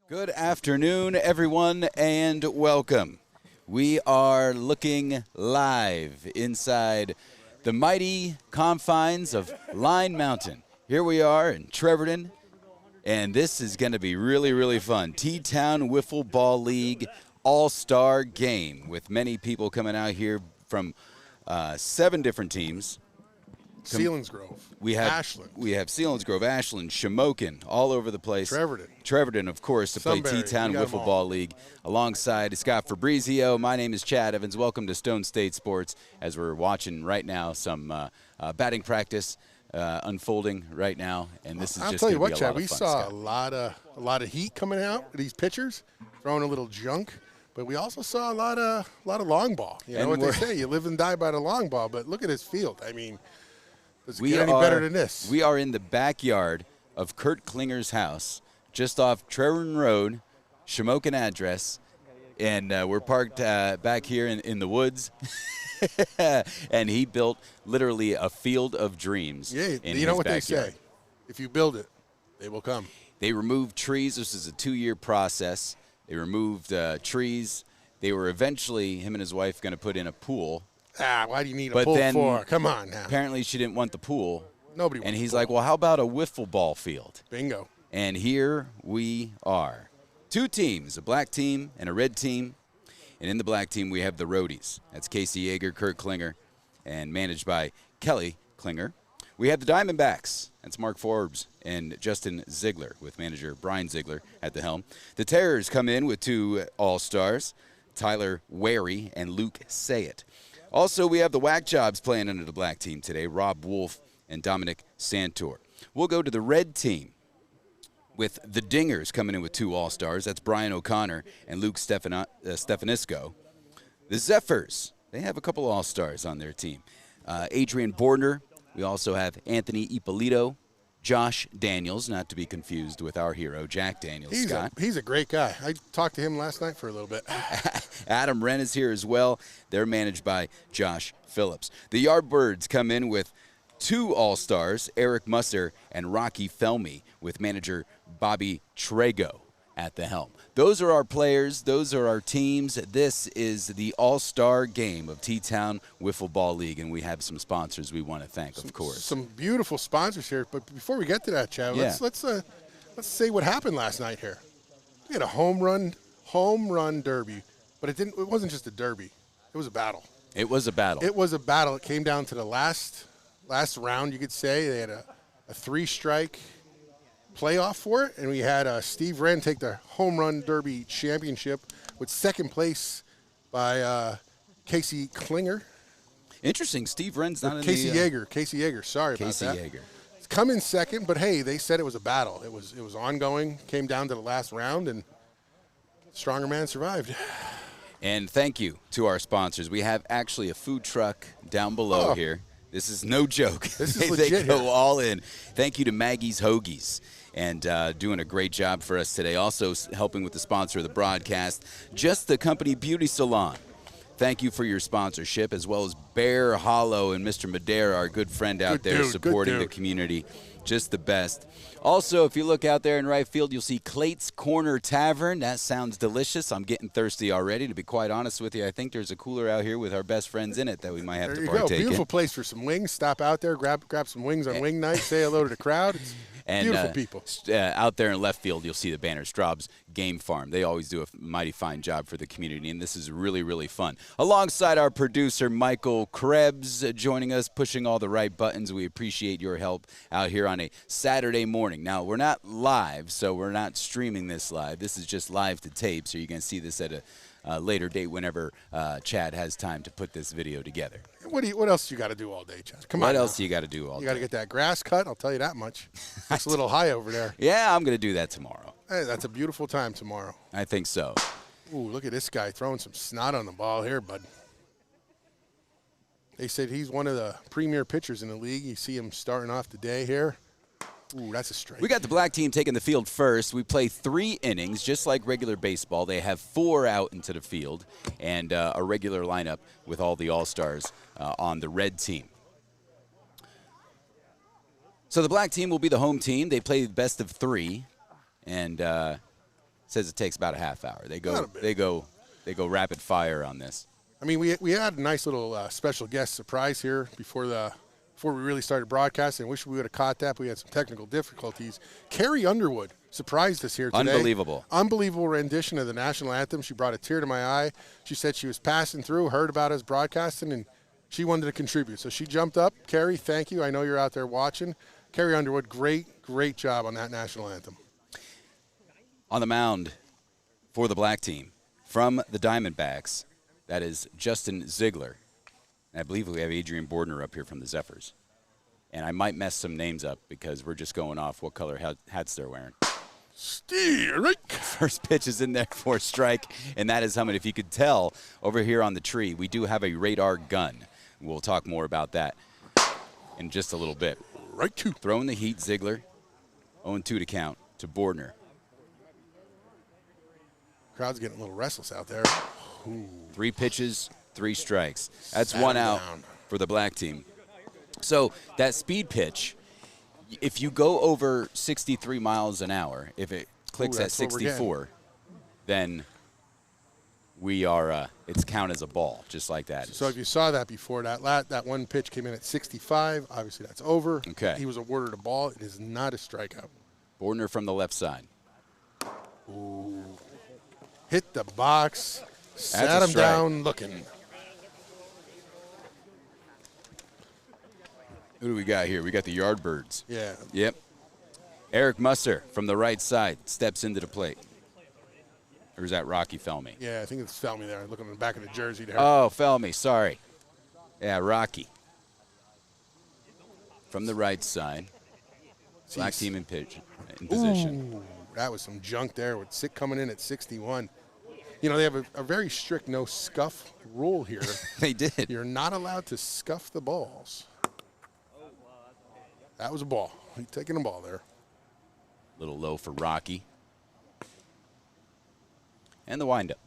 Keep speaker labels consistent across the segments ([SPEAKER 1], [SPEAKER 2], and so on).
[SPEAKER 1] Good afternoon, everyone, and welcome. We are looking live inside the mighty confines of Line Mountain. Here we are in Trevorton, and this is going to be really, really fun. T-Town Wiffle Ball League All-Star Game with many people coming out here from 7 different teams.
[SPEAKER 2] Selinsgrove,
[SPEAKER 1] We have
[SPEAKER 2] Ashland,
[SPEAKER 1] Selinsgrove, Ashland, Shamokin, all over the place.
[SPEAKER 2] Trevorton,
[SPEAKER 1] of course, to play
[SPEAKER 2] Sunbury.
[SPEAKER 1] T-Town
[SPEAKER 2] We got 'em
[SPEAKER 1] Wiffle
[SPEAKER 2] all.
[SPEAKER 1] Ball League alongside Scott Fabrizio. My name is Chad Evans. Welcome to Stone State Sports as we're watching right now some batting practice unfolding right now, and this is
[SPEAKER 2] I'll
[SPEAKER 1] just
[SPEAKER 2] tell
[SPEAKER 1] going
[SPEAKER 2] you
[SPEAKER 1] to
[SPEAKER 2] what,
[SPEAKER 1] be a
[SPEAKER 2] Chad.
[SPEAKER 1] lot of
[SPEAKER 2] We
[SPEAKER 1] fun.
[SPEAKER 2] saw
[SPEAKER 1] Scott.
[SPEAKER 2] a lot of heat coming out with these pitchers, throwing a little junk. But we also saw a lot of long ball. You know
[SPEAKER 1] And
[SPEAKER 2] what they
[SPEAKER 1] we're-
[SPEAKER 2] say: you live and die by the long ball. But look at this field. I mean, does it
[SPEAKER 1] We
[SPEAKER 2] get any
[SPEAKER 1] are-
[SPEAKER 2] better than this?
[SPEAKER 1] We are in the backyard of Kurt Klinger's house, just off Trevorton Road, Shamokin address, and we're parked back here in the woods. And he built literally a field of dreams.
[SPEAKER 2] Yeah,
[SPEAKER 1] in
[SPEAKER 2] you know
[SPEAKER 1] his
[SPEAKER 2] what
[SPEAKER 1] backyard.
[SPEAKER 2] they say: if you build it, they will come.
[SPEAKER 1] They removed trees. This is a 2-year process. They removed trees. They were eventually, him and his wife, going to put in a pool.
[SPEAKER 2] Why do you need a
[SPEAKER 1] But
[SPEAKER 2] pool
[SPEAKER 1] then
[SPEAKER 2] for? Come on now.
[SPEAKER 1] Apparently, she didn't want the pool.
[SPEAKER 2] Nobody
[SPEAKER 1] And
[SPEAKER 2] wants
[SPEAKER 1] he's
[SPEAKER 2] a
[SPEAKER 1] like,
[SPEAKER 2] pool.
[SPEAKER 1] well, how about a wiffle ball field?
[SPEAKER 2] Bingo.
[SPEAKER 1] And here we are. 2 teams, a black team and a red team. And in the black team, we have the Roadies. That's Casey Yeager, Kurt Klinger, and managed by Kelly Klinger. We have the Diamondbacks. That's Mark Forbes and Justin Ziegler, with manager Brian Ziegler at the helm. The Terrors come in with 2 All-Stars, Tyler Wary and Luke Sayet. Also, we have the Whack Jobs playing under the black team today, Rob Wolf and Dominic Santor. We'll go to the red team with the Dingers coming in with 2 All-Stars. That's Brian O'Connor and Luke Stefanisco. The Zephyrs, they have a couple All-Stars on their team. Adrian Bordner. We also have Anthony Ippolito, Josh Daniels, not to be confused with our hero, Jack Daniels. Scott.
[SPEAKER 2] He's a great guy. I talked to him last night for a little bit.
[SPEAKER 1] Adam Wren is here as well. They're managed by Josh Phillips. The Yardbirds come in with 2 All-Stars, Eric Musser and Rocky Felmy, with manager Bobby Trago at the helm. Those are our players. Those are our teams. This is the All-Star game of T-Town Wiffle Ball League, and we have some sponsors we want to thank, of course.
[SPEAKER 2] Some beautiful sponsors here. But before we get to that, Chad,
[SPEAKER 1] Yeah.
[SPEAKER 2] let's say what happened last night here. We had a home run derby, but it wasn't just a derby. It was a battle.
[SPEAKER 1] It was a battle.
[SPEAKER 2] It was a battle. It came down to the last round, you could say. They had a 3-strike playoff for it, and we had Steve Wren take the home run derby championship with second place by Casey Klinger.
[SPEAKER 1] Interesting. Steve Wren's not in
[SPEAKER 2] Casey
[SPEAKER 1] the...
[SPEAKER 2] Yeager. Casey Yeager. Sorry
[SPEAKER 1] Casey
[SPEAKER 2] about that.
[SPEAKER 1] Yeager.
[SPEAKER 2] Come in second, but hey, they said it was a battle. It was ongoing. Came down to the last round, and stronger man survived.
[SPEAKER 1] And thank you to our sponsors. We have actually a food truck down below here. This is no joke.
[SPEAKER 2] This is
[SPEAKER 1] They
[SPEAKER 2] legit
[SPEAKER 1] go
[SPEAKER 2] here.
[SPEAKER 1] all in. Thank you to Maggie's Hoagies, and doing a great job for us today. Also helping with the sponsor of the broadcast, Just the Company Beauty Salon. Thank you for your sponsorship, as well as Bear Hollow and Mr. Madera, our good friend out
[SPEAKER 2] Good
[SPEAKER 1] there
[SPEAKER 2] dude, good
[SPEAKER 1] supporting the
[SPEAKER 2] dude.
[SPEAKER 1] community. Just the best. Also, if you look out there in right field, you'll see Clate's Corner Tavern. That sounds delicious. I'm getting thirsty already, to be quite honest with you. I think there's a cooler out here with our best friends in it that we might have
[SPEAKER 2] There
[SPEAKER 1] to
[SPEAKER 2] you go.
[SPEAKER 1] partake
[SPEAKER 2] Beautiful
[SPEAKER 1] in.
[SPEAKER 2] place for some wings. Stop out there, grab some wings on wing night. Say hello to the crowd. It's
[SPEAKER 1] And
[SPEAKER 2] beautiful people.
[SPEAKER 1] out there in left field, you'll see the banner, Straub's Game Farm. They always do a mighty fine job for the community, and this is really, really fun. Alongside our producer, Michael Krebs, joining us, pushing all the right buttons. We appreciate your help out here on a Saturday morning. Now, we're not live, so we're not streaming this live. This is just live to tape, so you can see this at a later date whenever Chad has time to put this video together.
[SPEAKER 2] What else you got to do all day, Chad? Come on.
[SPEAKER 1] What
[SPEAKER 2] now.
[SPEAKER 1] else you got to do all
[SPEAKER 2] You got to
[SPEAKER 1] day?
[SPEAKER 2] get that grass cut. I'll tell you that much. It's a little high over there.
[SPEAKER 1] Yeah, I'm going to do that tomorrow.
[SPEAKER 2] Hey, that's a beautiful time tomorrow.
[SPEAKER 1] I think so.
[SPEAKER 2] Ooh, look at this guy throwing some snot on the ball here, bud. They said he's one of the premier pitchers in the league. You see him starting off the day here. Ooh, that's a strike.
[SPEAKER 1] We got the black team taking the field first. We play 3 innings, just like regular baseball. They have 4 out into the field, and a regular lineup with all the All-Stars on the red team. So the black team will be the home team. They play best of 3, and says it takes about a half hour. They
[SPEAKER 2] Not a
[SPEAKER 1] go
[SPEAKER 2] bit.
[SPEAKER 1] they go rapid fire on this.
[SPEAKER 2] I mean, we had a nice little special guest surprise here before we really started broadcasting. I wish we would have caught that, but we had some technical difficulties. Carrie Underwood surprised us here today.
[SPEAKER 1] Unbelievable.
[SPEAKER 2] Unbelievable rendition of the national anthem. She brought a tear to my eye. She said she was passing through, heard about us broadcasting, and she wanted to contribute. So she jumped up. Carrie, thank you. I know you're out there watching. Carrie Underwood, great job on that national anthem.
[SPEAKER 1] On the mound for the black team from the Diamondbacks, that is Justin Ziegler. And I believe we have Adrian Bordner up here from the Zephyrs. And I might mess some names up because we're just going off what color hats they're wearing.
[SPEAKER 2] Strike.
[SPEAKER 1] First pitch is in there for a strike, and that is humming. If you could tell over here on the tree, we do have a radar gun. We'll talk more about that in just a little bit.
[SPEAKER 2] Right two.
[SPEAKER 1] Throwing the heat, Ziegler. 0-2 to count to Bordner.
[SPEAKER 2] Crowd's getting a little restless out there. Ooh.
[SPEAKER 1] 3 pitches, 3 strikes. That's
[SPEAKER 2] Sat
[SPEAKER 1] one
[SPEAKER 2] him
[SPEAKER 1] out
[SPEAKER 2] down.
[SPEAKER 1] for the black team. So that speed pitch, if you go over 63 miles an hour, if it clicks at
[SPEAKER 2] that's what we're getting.
[SPEAKER 1] 64, then we are it's count as a ball, just like that.
[SPEAKER 2] So if you saw that before, that one pitch came in at 65. Obviously, that's over.
[SPEAKER 1] Okay.
[SPEAKER 2] He was awarded a ball. It is not a strikeout.
[SPEAKER 1] Bordner from the left side.
[SPEAKER 2] Ooh. Hit the box. Sat
[SPEAKER 1] a
[SPEAKER 2] him
[SPEAKER 1] strike.
[SPEAKER 2] down looking.
[SPEAKER 1] Who do we got here? We got the Yardbirds.
[SPEAKER 2] Yeah.
[SPEAKER 1] Yep. Eric Musser from the right side steps into the plate. Or is that Rocky Felmy?
[SPEAKER 2] Yeah, I think it's Felmy there. Looking in the back of the jersey there.
[SPEAKER 1] Oh, Felmy, sorry. Yeah, Rocky. From the right side. Black
[SPEAKER 2] Jeez.
[SPEAKER 1] team in position.
[SPEAKER 2] Ooh, that was some junk there with Sick coming in at 61. You know, they have a very strict no scuff rule here.
[SPEAKER 1] They did.
[SPEAKER 2] You're not allowed to scuff the balls. That was a ball. He's taking a ball there.
[SPEAKER 1] Little low for Rocky. And the windup.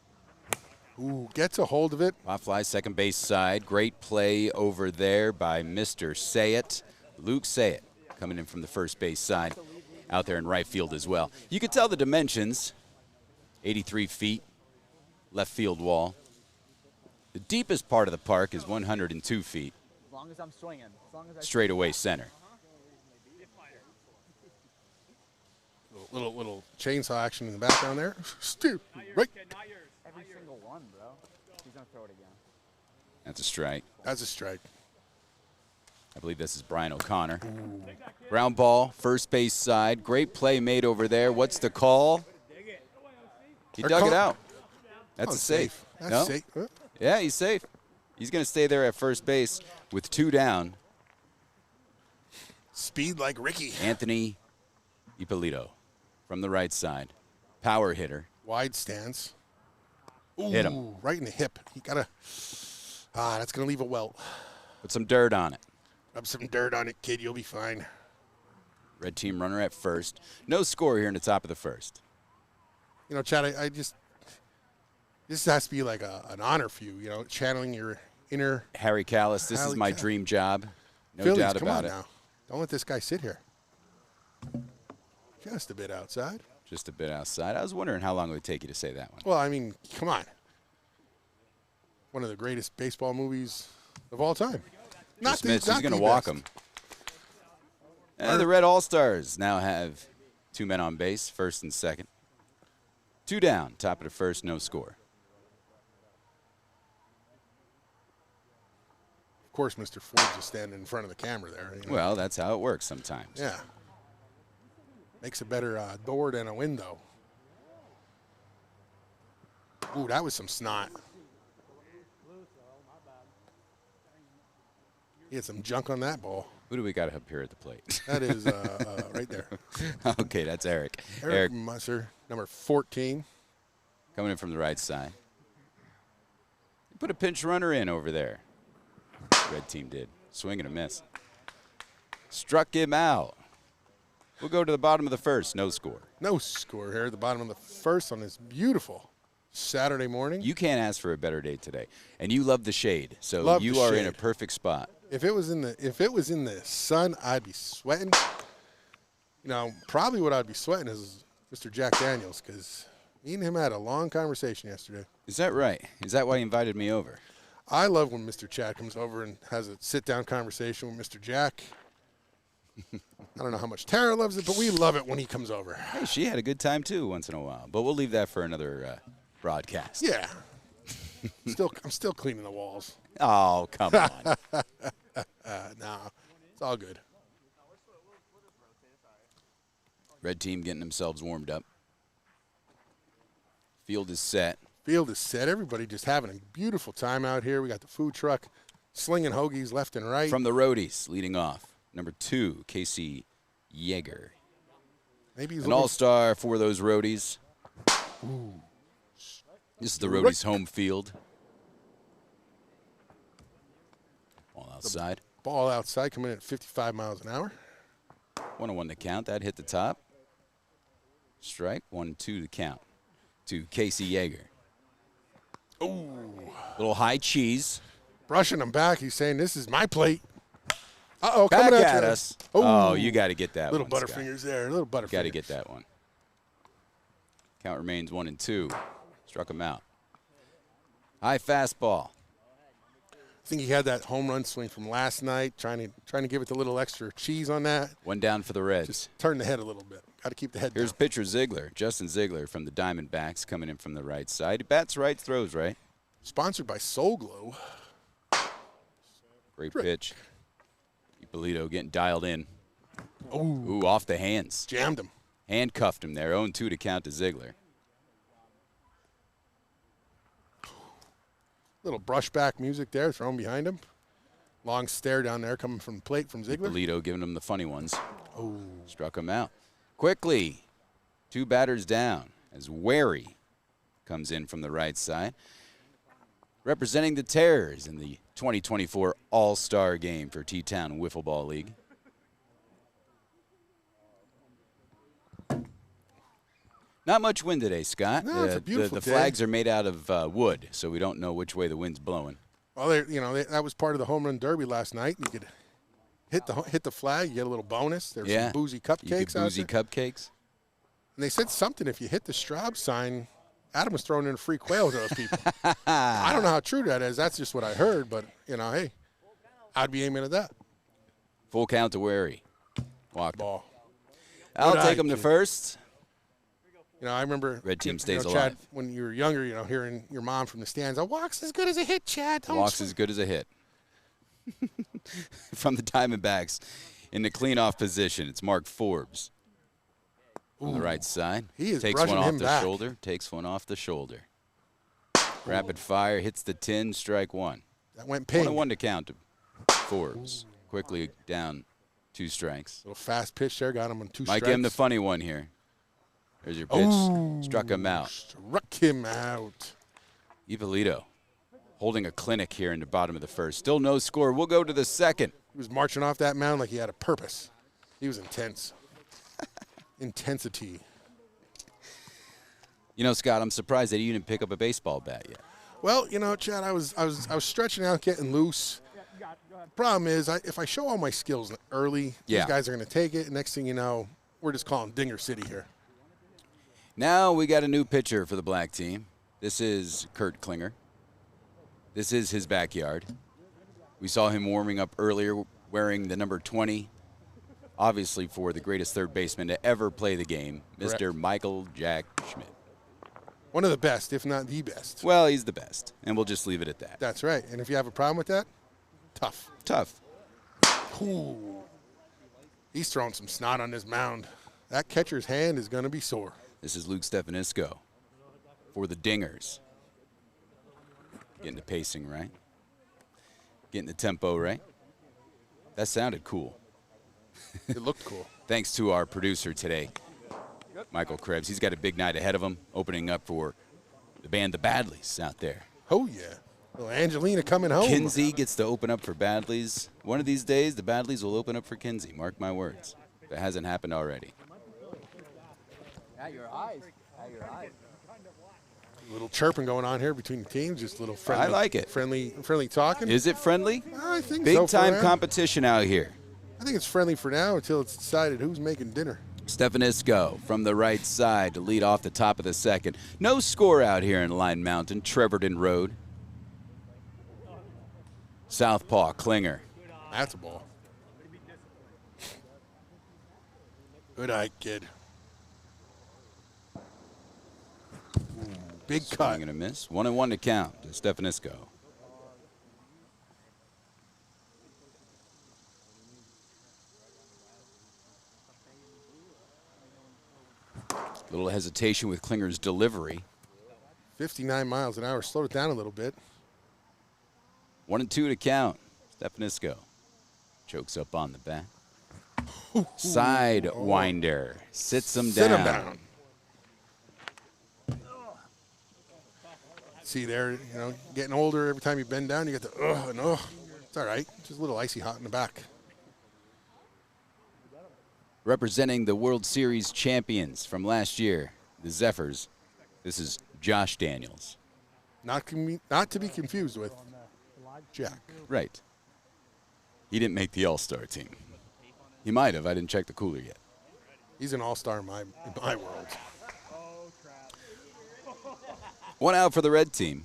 [SPEAKER 2] Ooh, gets a hold of it.
[SPEAKER 1] Pop fly second base side. Great play over there by Mr. Sayet. Luke Sayet coming in from the first base side. Out there in right field as well. You can tell the dimensions. 83 feet. Left field wall. The deepest part of the park is 102 feet.
[SPEAKER 3] As long as I'm swinging. As long as I
[SPEAKER 1] Straightaway center.
[SPEAKER 2] Little chainsaw action in the background there. Stu, right.
[SPEAKER 3] every single one, bro. He's gonna throw it again.
[SPEAKER 1] That's a strike.
[SPEAKER 2] That's a strike.
[SPEAKER 1] I believe this is Brian O'Connor. Ground ball, first base side. Great play made over there. What's the call? He
[SPEAKER 2] They're
[SPEAKER 1] dug it
[SPEAKER 2] call-
[SPEAKER 1] out. That's
[SPEAKER 2] Oh,
[SPEAKER 1] a safe.
[SPEAKER 2] That's
[SPEAKER 1] No?
[SPEAKER 2] safe. Huh?
[SPEAKER 1] Yeah, he's safe. He's going to stay there at first base with 2 down.
[SPEAKER 2] Speed like Ricky.
[SPEAKER 1] Anthony Ippolito from the right side. Power hitter.
[SPEAKER 2] Wide stance. Ooh,
[SPEAKER 1] Hit him.
[SPEAKER 2] right in the hip. He got to. That's going to leave a welt.
[SPEAKER 1] Put some dirt on it.
[SPEAKER 2] Rub some dirt on it, kid. You'll be fine.
[SPEAKER 1] Red team runner at first. No score here in the top of the first.
[SPEAKER 2] You know, Chad, I just. This has to be like an honor for you, you know, channeling your inner.
[SPEAKER 1] Harry Callis, this is
[SPEAKER 2] Harry
[SPEAKER 1] my
[SPEAKER 2] Callis.
[SPEAKER 1] dream job. No
[SPEAKER 2] Phillies,
[SPEAKER 1] doubt
[SPEAKER 2] come
[SPEAKER 1] about
[SPEAKER 2] on
[SPEAKER 1] it.
[SPEAKER 2] now. Don't let this guy sit here. Just a bit outside.
[SPEAKER 1] Just a bit outside. I was wondering how long it would take you to say that one.
[SPEAKER 2] Well, I mean, come on. One of the greatest baseball movies of all time.
[SPEAKER 1] Just missed. He's going to
[SPEAKER 2] the
[SPEAKER 1] walk
[SPEAKER 2] best.
[SPEAKER 1] him. And the Red All-Stars now have 2 men on base, first and second. 2 down, top of the first, no score.
[SPEAKER 2] Of course, Mr. Ford's just standing in front of the camera there. You know.
[SPEAKER 1] Well, that's how it works sometimes.
[SPEAKER 2] Yeah. Makes a better door than a window. Ooh, that was some snot. He had some junk on that ball.
[SPEAKER 1] Who do we got up here at the plate?
[SPEAKER 2] That is right there.
[SPEAKER 1] Okay, that's Eric.
[SPEAKER 2] Eric Musser, number 14.
[SPEAKER 1] Coming in from the right side. Put a pinch runner in over there. Red team did. Swing and a miss. Struck him out. We'll go to the bottom of the first. No score.
[SPEAKER 2] No score here at the bottom of the first on this beautiful Saturday morning.
[SPEAKER 1] You can't ask for a better day today. And you love the shade. So
[SPEAKER 2] Love
[SPEAKER 1] you
[SPEAKER 2] the
[SPEAKER 1] are in a
[SPEAKER 2] shade.
[SPEAKER 1] perfect spot.
[SPEAKER 2] If it was in the sun, I'd be sweating. You know, probably what I'd be sweating is Mr. Jack Daniels, because Me and him had a long conversation yesterday.
[SPEAKER 1] Is that right? Is that why you invited me over?
[SPEAKER 2] I love when Mr. Chad comes over and has a sit-down conversation with Mr. Jack. I don't know how much Tara loves it, but we love it when he comes over.
[SPEAKER 1] Hey, she had a good time, too, once in a while. But we'll leave that for another broadcast.
[SPEAKER 2] Yeah. I'm still cleaning the walls.
[SPEAKER 1] Oh, come on.
[SPEAKER 2] No, it's all good.
[SPEAKER 1] Red team getting themselves warmed up. Field is set.
[SPEAKER 2] Field is set. Everybody just having a beautiful time out here. We got the food truck slinging hoagies left and right.
[SPEAKER 1] From the Roadies, leading off, number 2, Casey Yeager.
[SPEAKER 2] Maybe he's
[SPEAKER 1] An all-star for those Roadies.
[SPEAKER 2] Ooh.
[SPEAKER 1] This is the Roadies' home field. All outside.
[SPEAKER 2] Ball outside coming in at 55 miles an hour.
[SPEAKER 1] 1-1 to count. That hit the top. Strike. 1-2 to count to Casey Yeager.
[SPEAKER 2] Ooh.
[SPEAKER 1] Little high cheese.
[SPEAKER 2] Brushing him back. He's saying, this is my plate. Uh-oh,
[SPEAKER 1] Back
[SPEAKER 2] coming
[SPEAKER 1] at
[SPEAKER 2] you.
[SPEAKER 1] us. Oh, you got to get that
[SPEAKER 2] little
[SPEAKER 1] one, Scott.
[SPEAKER 2] Butterfingers there. Little Butterfingers.
[SPEAKER 1] Got to get that one. Count remains 1-2. Struck him out. High fastball.
[SPEAKER 2] I think he had that home run swing from last night, trying to give it the little extra cheese on that.
[SPEAKER 1] One down for the Reds.
[SPEAKER 2] Just turn the head a little bit. Got to keep the head
[SPEAKER 1] Here's
[SPEAKER 2] down.
[SPEAKER 1] pitcher Ziegler, Justin Ziegler from the Diamondbacks, coming in from the right side. He bats right, throws right.
[SPEAKER 2] Sponsored by Soul Glow.
[SPEAKER 1] Great pitch. Ippolito getting dialed in.
[SPEAKER 2] Ooh,
[SPEAKER 1] Ooh, off the hands.
[SPEAKER 2] jammed him.
[SPEAKER 1] Handcuffed him there. 0-2 to count to Ziegler.
[SPEAKER 2] Little brushback music there thrown behind him. Long stare down there coming from the plate from Ziegler.
[SPEAKER 1] Ippolito giving him the funny ones.
[SPEAKER 2] Oh,
[SPEAKER 1] Struck him out. Quickly, 2 batters down as Wary comes in from the right side. Representing the Terrors in the 2024 All-Star Game for T-Town Wiffle Ball League. Not much wind today, Scott.
[SPEAKER 2] No, it's a beautiful
[SPEAKER 1] the
[SPEAKER 2] day.
[SPEAKER 1] flags are made out of wood, so we don't know which way the wind's blowing.
[SPEAKER 2] well, that was part of the home run derby last night. You could hit the flag, you get a little bonus. There's some boozy
[SPEAKER 1] You
[SPEAKER 2] cupcakes
[SPEAKER 1] get
[SPEAKER 2] out
[SPEAKER 1] boozy
[SPEAKER 2] there.
[SPEAKER 1] cupcakes.
[SPEAKER 2] And they said something, if you hit the Straub sign, Adam was throwing in a free quail to those people. I don't know how true that is. That's just what I heard, but, hey, I'd be aiming at that.
[SPEAKER 1] Full count to Wary. Walked.
[SPEAKER 2] Ball.
[SPEAKER 1] I'll
[SPEAKER 2] Good
[SPEAKER 1] take
[SPEAKER 2] eye,
[SPEAKER 1] him to
[SPEAKER 2] kid.
[SPEAKER 1] first.
[SPEAKER 2] I remember
[SPEAKER 1] Red team stays
[SPEAKER 2] Chad,
[SPEAKER 1] alive.
[SPEAKER 2] when you were younger, hearing your mom from the stands, "A walk's as good as a hit, Chad." Don't
[SPEAKER 1] Walks
[SPEAKER 2] swing."
[SPEAKER 1] as good as a hit. From the Diamondbacks in the clean-off position, it's Mark Forbes. On the right side.
[SPEAKER 2] He is
[SPEAKER 1] Takes one
[SPEAKER 2] brushing
[SPEAKER 1] off
[SPEAKER 2] him
[SPEAKER 1] the
[SPEAKER 2] back.
[SPEAKER 1] shoulder. Takes one off the shoulder. Rapid fire, hits the tin, strike one.
[SPEAKER 2] That went ping.
[SPEAKER 1] 1-1 to count to Forbes. Quickly down 2 strikes.
[SPEAKER 2] Little fast pitch there, got him on 2
[SPEAKER 1] Might
[SPEAKER 2] strikes.
[SPEAKER 1] give him the funny one here. There's your pitch.
[SPEAKER 2] Ooh.
[SPEAKER 1] Struck him out.
[SPEAKER 2] Struck him out.
[SPEAKER 1] Ippolito holding a clinic here in the bottom of the first. Still no score. We'll go to the second.
[SPEAKER 2] He was marching off that mound like he had a purpose. He was intense. Intensity.
[SPEAKER 1] Scott, I'm surprised that you didn't pick up a baseball bat yet.
[SPEAKER 2] Well, Chad, I was stretching out, getting loose. Problem is, if I show all my skills early,
[SPEAKER 1] Yeah.
[SPEAKER 2] these guys are going to take it. Next thing you know, we're just calling Dinger City here.
[SPEAKER 1] Now we got a new pitcher for the black team. This is Kurt Klinger. This is his backyard. We saw him warming up earlier wearing the number 20, obviously for the greatest third baseman to ever play the game, Mr.
[SPEAKER 2] Correct.
[SPEAKER 1] Michael Jack Schmidt.
[SPEAKER 2] One of the best, if not the best.
[SPEAKER 1] Well, he's the best, and we'll just leave it at that.
[SPEAKER 2] That's right. And if you have a problem with that, tough.
[SPEAKER 1] Tough.
[SPEAKER 2] Ooh. He's throwing some snot on this mound. That catcher's hand is going to be sore.
[SPEAKER 1] This is Luke Stefanisco for the Dingers. Getting the pacing right. Getting the tempo right. That sounded cool.
[SPEAKER 2] It looked cool.
[SPEAKER 1] Thanks to our producer today, Michael Krebs. He's got a big night ahead of him, opening up for the band The Badleys out there.
[SPEAKER 2] Oh, yeah. Little Angelina coming home.
[SPEAKER 1] Kinsey gets to open up for Badleys. One of these days, the Badleys will open up for Kinsey. Mark my words. If it hasn't happened already.
[SPEAKER 3] At your eyes. At your eyes.
[SPEAKER 2] A little chirping going on here between the teams. Just a little friendly.
[SPEAKER 1] I like it.
[SPEAKER 2] Friendly talking.
[SPEAKER 1] Is it friendly?
[SPEAKER 2] I think so.
[SPEAKER 1] Big
[SPEAKER 2] for
[SPEAKER 1] time
[SPEAKER 2] now.
[SPEAKER 1] competition out here.
[SPEAKER 2] I think it's friendly for now until it's decided who's making dinner.
[SPEAKER 1] Stefanisco from the right side to lead off the top of the second. No score out here in Line Mountain, Trevorton Road. Southpaw Klinger.
[SPEAKER 2] That's a ball. Good eye, kid. Big cut.
[SPEAKER 1] Swing and a miss. 1-1 to count to Stefanisco. Little hesitation with Klinger's delivery.
[SPEAKER 2] 59 miles an hour. Slowed it down a little bit.
[SPEAKER 1] 1-2 to count. Stefanisco chokes up on the bat. Sidewinder sits him
[SPEAKER 2] Sit
[SPEAKER 1] down.
[SPEAKER 2] him down. See there, you know, getting older. Every time you bend down, you get the and It's all right. Just a little icy hot in the back.
[SPEAKER 1] Representing the World Series champions from last year, the Zephyrs. This is Josh Daniels.
[SPEAKER 2] Not to be confused with Jack.
[SPEAKER 1] Right. He didn't make the All-Star team. He might have. I didn't check the cooler yet.
[SPEAKER 2] He's an all-star in my world.
[SPEAKER 1] One out for the red team.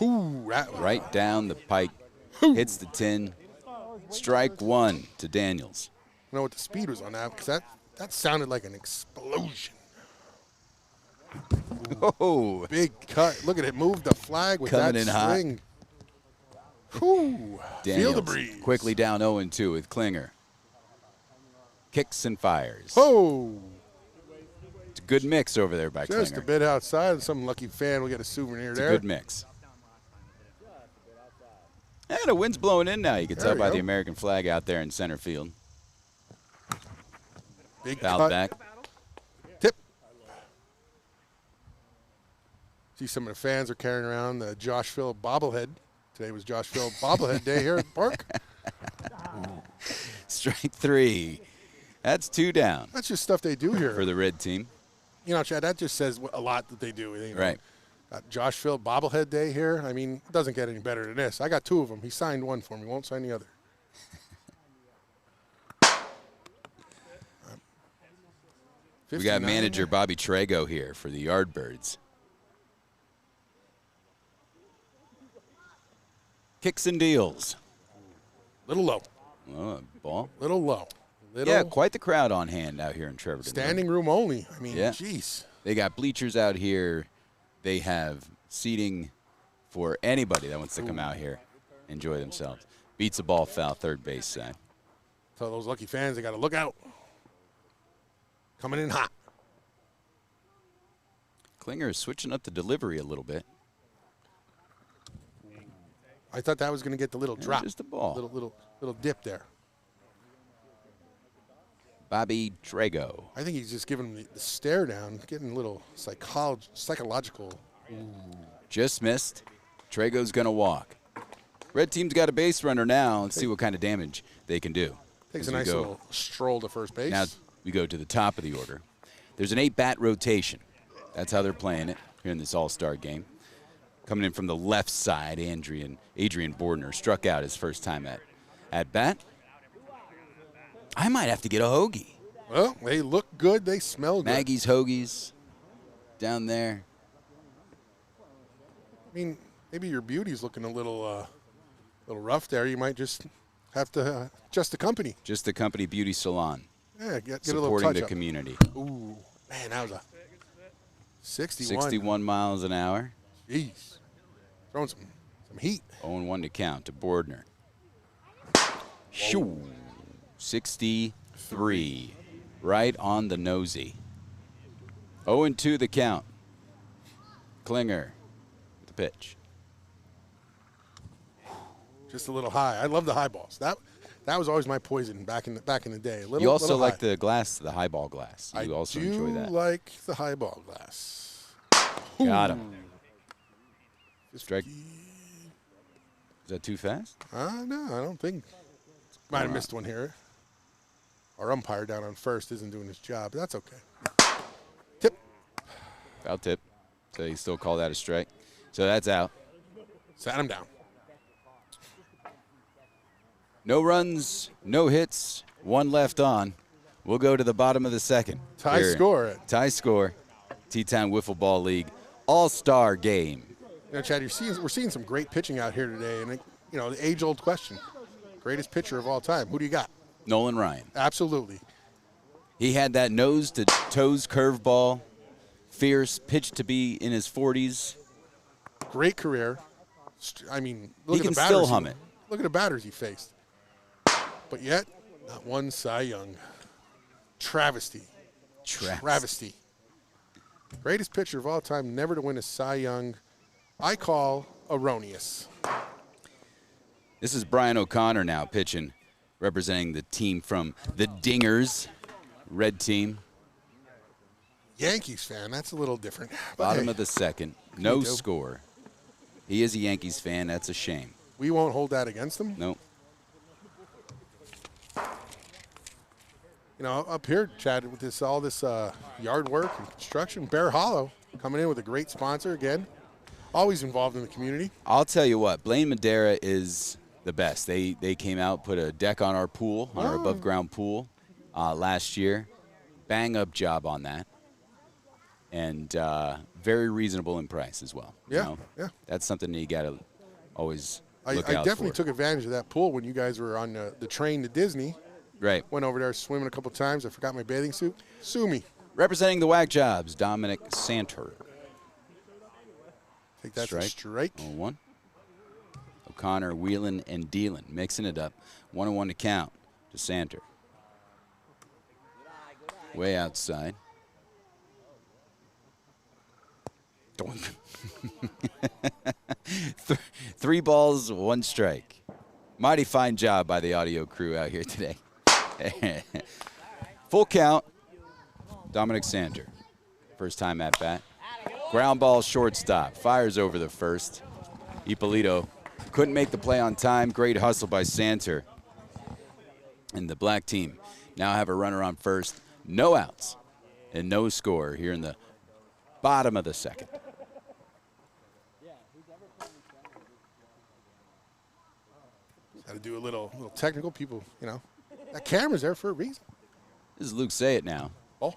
[SPEAKER 2] Ooh, that was
[SPEAKER 1] Right down the pike. Hits the tin. Strike one to Daniels.
[SPEAKER 2] I don't know what the speed was on that because that sounded like an explosion.
[SPEAKER 1] Oh,
[SPEAKER 2] Big cut. Look at it move the flag with
[SPEAKER 1] Coming
[SPEAKER 2] that
[SPEAKER 1] in hot.
[SPEAKER 2] swing. Whew. Feel the
[SPEAKER 1] Daniels
[SPEAKER 2] breeze.
[SPEAKER 1] quickly down 0-2 with Klinger. Kicks and fires.
[SPEAKER 2] Oh,
[SPEAKER 1] It's a good mix over there by
[SPEAKER 2] just
[SPEAKER 1] Klinger.
[SPEAKER 2] a bit outside. Some lucky fan will get a souvenir
[SPEAKER 1] It's
[SPEAKER 2] there.
[SPEAKER 1] a good mix. And the wind's blowing in now. You can
[SPEAKER 2] There
[SPEAKER 1] tell
[SPEAKER 2] we
[SPEAKER 1] by
[SPEAKER 2] go.
[SPEAKER 1] the American flag out there in center field.
[SPEAKER 2] Big
[SPEAKER 1] Foul
[SPEAKER 2] cut.
[SPEAKER 1] back.
[SPEAKER 2] Tip. See some of the fans are carrying around the Josh Phil bobblehead. Today was Josh Phil bobblehead day here at the park.
[SPEAKER 1] Strike three. That's two down
[SPEAKER 2] That's just stuff they do here.
[SPEAKER 1] for the red team.
[SPEAKER 2] You know, Chad, that just says a lot that they do. You know.
[SPEAKER 1] Right.
[SPEAKER 2] Josh Phil bobblehead day here. I mean, it doesn't get any better than this. I got two of them. He signed one for me. Won't sign the other.
[SPEAKER 1] We got
[SPEAKER 2] 59.
[SPEAKER 1] manager Bobby Trago here for the Yardbirds. Kicks and deals.
[SPEAKER 2] Little low.
[SPEAKER 1] Oh, ball.
[SPEAKER 2] Little low. Little
[SPEAKER 1] Yeah, quite the crowd on hand out here in Trevorton.
[SPEAKER 2] standing room only. I mean,
[SPEAKER 1] Yeah.
[SPEAKER 2] jeez.
[SPEAKER 1] They got bleachers out here. They have seating for anybody that wants to come out here, enjoy themselves. Beats a ball foul, third base side.
[SPEAKER 2] Tell those lucky fans they got to look out. Coming in hot.
[SPEAKER 1] Klinger is switching up the delivery a little bit.
[SPEAKER 2] I thought that was going to get the little drop.
[SPEAKER 1] Just a ball.
[SPEAKER 2] Little dip there.
[SPEAKER 1] Bobby Trago.
[SPEAKER 2] I think he's just giving him the stare down, getting a little psychological.
[SPEAKER 1] Just missed. Trago's going to walk. Red team's got a base runner now. Let's see what kind of damage they can do.
[SPEAKER 2] Takes
[SPEAKER 1] as
[SPEAKER 2] a
[SPEAKER 1] we
[SPEAKER 2] nice
[SPEAKER 1] go.
[SPEAKER 2] little stroll to first base.
[SPEAKER 1] Now we go to the top of the order. There's an 8-bat rotation. That's how they're playing it here in this all-star game. Coming in from the left side, Adrian Bordner struck out his first time at bat. I might have to get a hoagie.
[SPEAKER 2] Well, they look good. They smell good.
[SPEAKER 1] Maggie's Hoagies down there.
[SPEAKER 2] I mean, maybe your beauty's looking a little rough there. You might just have to adjust the company.
[SPEAKER 1] Just the company beauty salon.
[SPEAKER 2] Yeah, get a little
[SPEAKER 1] Supporting
[SPEAKER 2] touch
[SPEAKER 1] the
[SPEAKER 2] up.
[SPEAKER 1] community.
[SPEAKER 2] Ooh, man, that was a 61.
[SPEAKER 1] 61 miles an hour.
[SPEAKER 2] Jeez. Throwing some heat.
[SPEAKER 1] 0-1 to count to Bordner. Shoo. 63. Right on the nosy. 0-2 the count. Klinger with the pitch.
[SPEAKER 2] Just a little high. I love the high balls. That was always my poison back in the day.
[SPEAKER 1] You also
[SPEAKER 2] little
[SPEAKER 1] like
[SPEAKER 2] high.
[SPEAKER 1] the glass, the highball glass. You also enjoy that.
[SPEAKER 2] I do like the highball glass.
[SPEAKER 1] Got him.
[SPEAKER 2] Just
[SPEAKER 1] Strike. Is that too fast?
[SPEAKER 2] No, I don't think. Might have missed one here. Our umpire down on first isn't doing his job, but that's okay. Tip.
[SPEAKER 1] Foul tip. So you still call that a strike. So that's out.
[SPEAKER 2] Sat him down.
[SPEAKER 1] No runs, no hits, one left on. We'll go to the bottom of the second.
[SPEAKER 2] Tie
[SPEAKER 1] Here.
[SPEAKER 2] score.
[SPEAKER 1] Tie score. T-Town Wiffle Ball League All-Star Game.
[SPEAKER 2] You know, Chad, we're seeing some great pitching out here today, and you know the age-old question: greatest pitcher of all time. Who do you got?
[SPEAKER 1] Nolan Ryan.
[SPEAKER 2] Absolutely.
[SPEAKER 1] He had that nose-to-toes curveball, fierce, pitched to be in his 40s.
[SPEAKER 2] Great career. I mean, look
[SPEAKER 1] He
[SPEAKER 2] at
[SPEAKER 1] can
[SPEAKER 2] the batters.
[SPEAKER 1] still hum it.
[SPEAKER 2] Look at the batters he faced. But yet, not one Cy Young. Travesty. Travesty. Greatest pitcher of all time, never to win a Cy Young. I call erroneous.
[SPEAKER 1] This is Brian O'Connor now pitching, representing the team from the Dingers, red team.
[SPEAKER 2] Yankees fan, that's a little different. But
[SPEAKER 1] Bottom
[SPEAKER 2] hey,
[SPEAKER 1] of the second, no score. He is a Yankees fan. That's a shame.
[SPEAKER 2] we won't hold that against him.
[SPEAKER 1] Nope.
[SPEAKER 2] You know, up here, Chad, with all this yard work and construction, Bear Hollow coming in with a great sponsor again. Always involved in the community.
[SPEAKER 1] I'll tell you what, Blaine Madera is the best. They came out, put a deck on our pool, on our above-ground pool last year. Bang-up job on that. And very reasonable in price as well.
[SPEAKER 2] Yeah,
[SPEAKER 1] You know?
[SPEAKER 2] yeah.
[SPEAKER 1] That's something that you got to always
[SPEAKER 2] I
[SPEAKER 1] look out
[SPEAKER 2] definitely
[SPEAKER 1] for.
[SPEAKER 2] took advantage of that pool when you guys were on the train to Disney.
[SPEAKER 1] Right.
[SPEAKER 2] Went over there swimming a couple times. I forgot my bathing suit. Sue me.
[SPEAKER 1] Representing the Whack Jobs, Dominic Santer.
[SPEAKER 2] I think that's a strike.
[SPEAKER 1] 0-1. O'Connor wheeling and dealing, mixing it up. 1-1 to count to Santer. Way outside. Doink. 3 balls, 1 strike. Mighty fine job by the audio crew out here today. Full count. Dominic Santer. First time at bat. Ground ball shortstop. Fires over the first. Ippolito couldn't make the play on time. Great hustle by Santer. And the black team now have a runner on first. No outs and no score here in the bottom of the second.
[SPEAKER 2] Got to do a little technical. People, you know, that camera's there for a reason.
[SPEAKER 1] This is Luke Say It now.
[SPEAKER 2] Oh,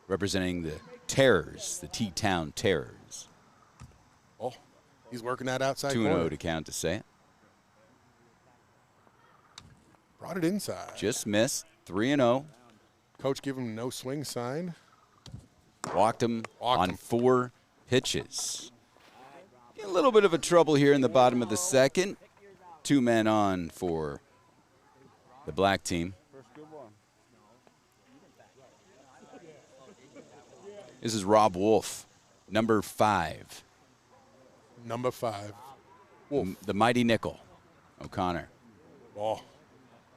[SPEAKER 1] Representing the Terrors, the T-Town Terrors.
[SPEAKER 2] oh, he's working that outside
[SPEAKER 1] 2-0
[SPEAKER 2] corner.
[SPEAKER 1] to count to Say It.
[SPEAKER 2] Brought it inside.
[SPEAKER 1] Just missed. 3-0.
[SPEAKER 2] Coach give him no swing sign.
[SPEAKER 1] Walked him
[SPEAKER 2] Walked
[SPEAKER 1] on
[SPEAKER 2] him.
[SPEAKER 1] 4 pitches. A little bit of a trouble here in the bottom of the second. 2 men on for the black team. This is Rob Wolf, number 5.
[SPEAKER 2] Number 5.
[SPEAKER 1] The mighty nickel, O'Connor.
[SPEAKER 2] Oh,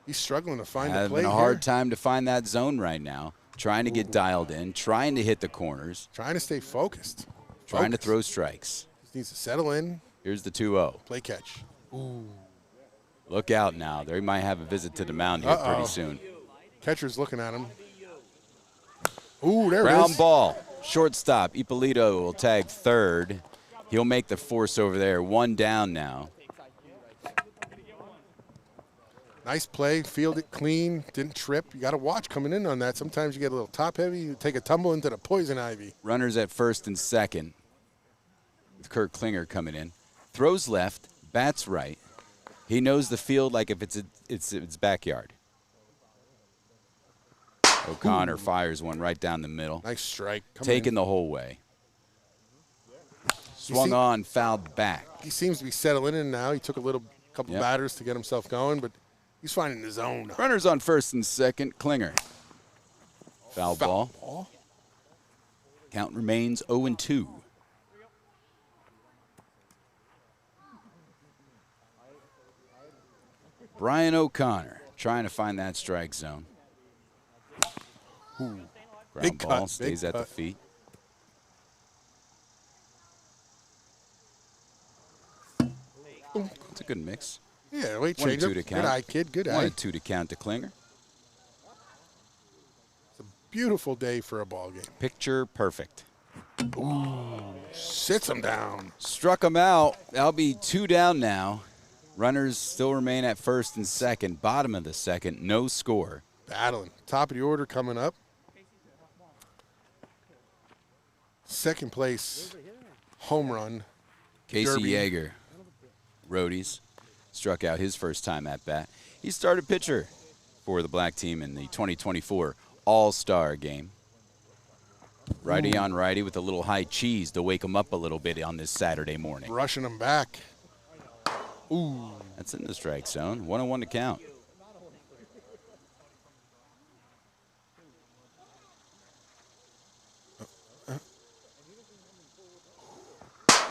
[SPEAKER 2] he's struggling to find a
[SPEAKER 1] Having
[SPEAKER 2] play
[SPEAKER 1] a
[SPEAKER 2] here.
[SPEAKER 1] hard time to find that zone right now. Trying to get dialed in, trying to hit the corners,
[SPEAKER 2] Trying to stay focused.
[SPEAKER 1] trying to
[SPEAKER 2] Focus.
[SPEAKER 1] throw strikes.
[SPEAKER 2] Just needs to settle in,
[SPEAKER 1] Here's the 2-0.
[SPEAKER 2] play catch.
[SPEAKER 1] Look out now. They might have a visit to the mound here pretty soon.
[SPEAKER 2] Catcher's looking at him. Ooh, there it
[SPEAKER 1] Ground
[SPEAKER 2] is.
[SPEAKER 1] ball. Shortstop. Ippolito will tag third. He'll make the force over there. 1 down now.
[SPEAKER 2] Nice play, field it clean, didn't trip. You got to watch coming in on that. Sometimes you get a little top heavy, you take a tumble into the poison ivy.
[SPEAKER 1] Runners at first and second. With Kirk Klinger coming in. Throws left, bats right. He knows the field like if it's its backyard. O'Connor fires one right down the middle.
[SPEAKER 2] Nice strike. Coming
[SPEAKER 1] Taken
[SPEAKER 2] in.
[SPEAKER 1] the whole way. Swung
[SPEAKER 2] see-
[SPEAKER 1] on, fouled back.
[SPEAKER 2] He seems to be settling in now. He took a couple
[SPEAKER 1] Yep.
[SPEAKER 2] batters to get himself going, but he's finding the zone.
[SPEAKER 1] Runners on first and second. Klinger. Foul ball.
[SPEAKER 2] Ball.
[SPEAKER 1] Count remains 0-2. Brian O'Connor trying to find that strike zone. Ground
[SPEAKER 2] Big
[SPEAKER 1] ball
[SPEAKER 2] cut,
[SPEAKER 1] stays
[SPEAKER 2] big
[SPEAKER 1] at the
[SPEAKER 2] cut.
[SPEAKER 1] feet. It's a good mix.
[SPEAKER 2] Yeah, wait,
[SPEAKER 1] 1 and
[SPEAKER 2] change
[SPEAKER 1] 2
[SPEAKER 2] up.
[SPEAKER 1] to
[SPEAKER 2] Good
[SPEAKER 1] count.
[SPEAKER 2] eye, kid. Good
[SPEAKER 1] 1
[SPEAKER 2] eye.
[SPEAKER 1] and 2 to count to Klinger.
[SPEAKER 2] Beautiful day for a ball game.
[SPEAKER 1] Picture perfect.
[SPEAKER 2] Sits him down.
[SPEAKER 1] Struck him out. That'll be 2 down now. Runners still remain at first and second. Bottom of the second, no score.
[SPEAKER 2] Battling. Top of the order coming up. Second place home run.
[SPEAKER 1] Casey
[SPEAKER 2] Derby.
[SPEAKER 1] Yeager, Roadies, struck out his first time at bat. He started pitcher for the black team in the 2024 All-Star game. Righty on righty with a little high cheese to wake him up a little bit on this Saturday morning.
[SPEAKER 2] Rushing him back. Ooh.
[SPEAKER 1] That's in the strike zone. 1-1 to count.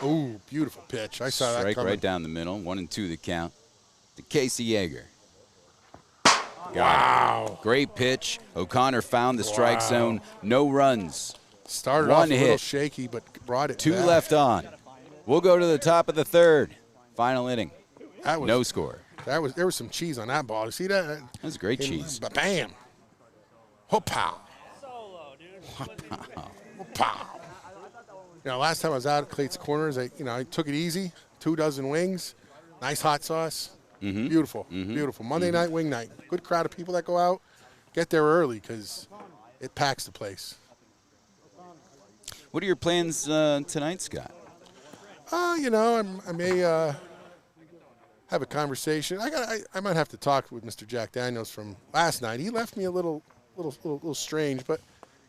[SPEAKER 2] Ooh, beautiful pitch. I saw that
[SPEAKER 1] Strike
[SPEAKER 2] coming.
[SPEAKER 1] right down the middle. 1-2 the count to Casey Yeager.
[SPEAKER 2] Wow.
[SPEAKER 1] Great pitch. O'Connor found the strike zone. No runs.
[SPEAKER 2] Started
[SPEAKER 1] One
[SPEAKER 2] off a little
[SPEAKER 1] hit.
[SPEAKER 2] shaky, but brought it
[SPEAKER 1] 2
[SPEAKER 2] back.
[SPEAKER 1] left on. We'll go to the top of the third. Final inning.
[SPEAKER 2] That was,
[SPEAKER 1] No score.
[SPEAKER 2] there was some cheese on that ball. You see that?
[SPEAKER 1] That was great cheese.
[SPEAKER 2] Bam. Hoppow. Hoppow. You know, last time I was out at Clayton's Corners, I took it easy. 2 dozen wings, nice hot sauce. Beautiful, beautiful. Monday night wing night. Good crowd of people that go out. Get there early because it packs the place.
[SPEAKER 1] What are your plans tonight, Scott?
[SPEAKER 2] I may have a conversation. I might have to talk with Mr. Jack Daniels from last night. He left me a little strange, but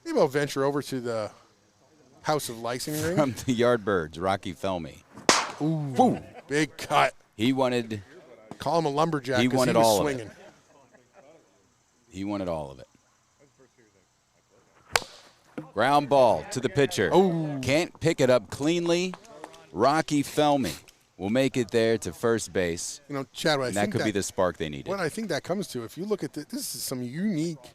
[SPEAKER 2] maybe I'll venture over to the House of Licensing Ring.
[SPEAKER 1] From the Yardbirds, Rocky Felmy.
[SPEAKER 2] Ooh, big cut.
[SPEAKER 1] He wanted
[SPEAKER 2] Call him a lumberjack.
[SPEAKER 1] He
[SPEAKER 2] 'cause
[SPEAKER 1] wanted
[SPEAKER 2] was
[SPEAKER 1] all of it.
[SPEAKER 2] swinging.
[SPEAKER 1] all of it. Ground ball to the pitcher.
[SPEAKER 2] Oh.
[SPEAKER 1] Can't pick it up cleanly. Rocky Felmy will make it there to first base.
[SPEAKER 2] You know, Chad, what I
[SPEAKER 1] And that
[SPEAKER 2] think
[SPEAKER 1] could be the spark they needed.
[SPEAKER 2] what I think that comes to, if you look at this is some unique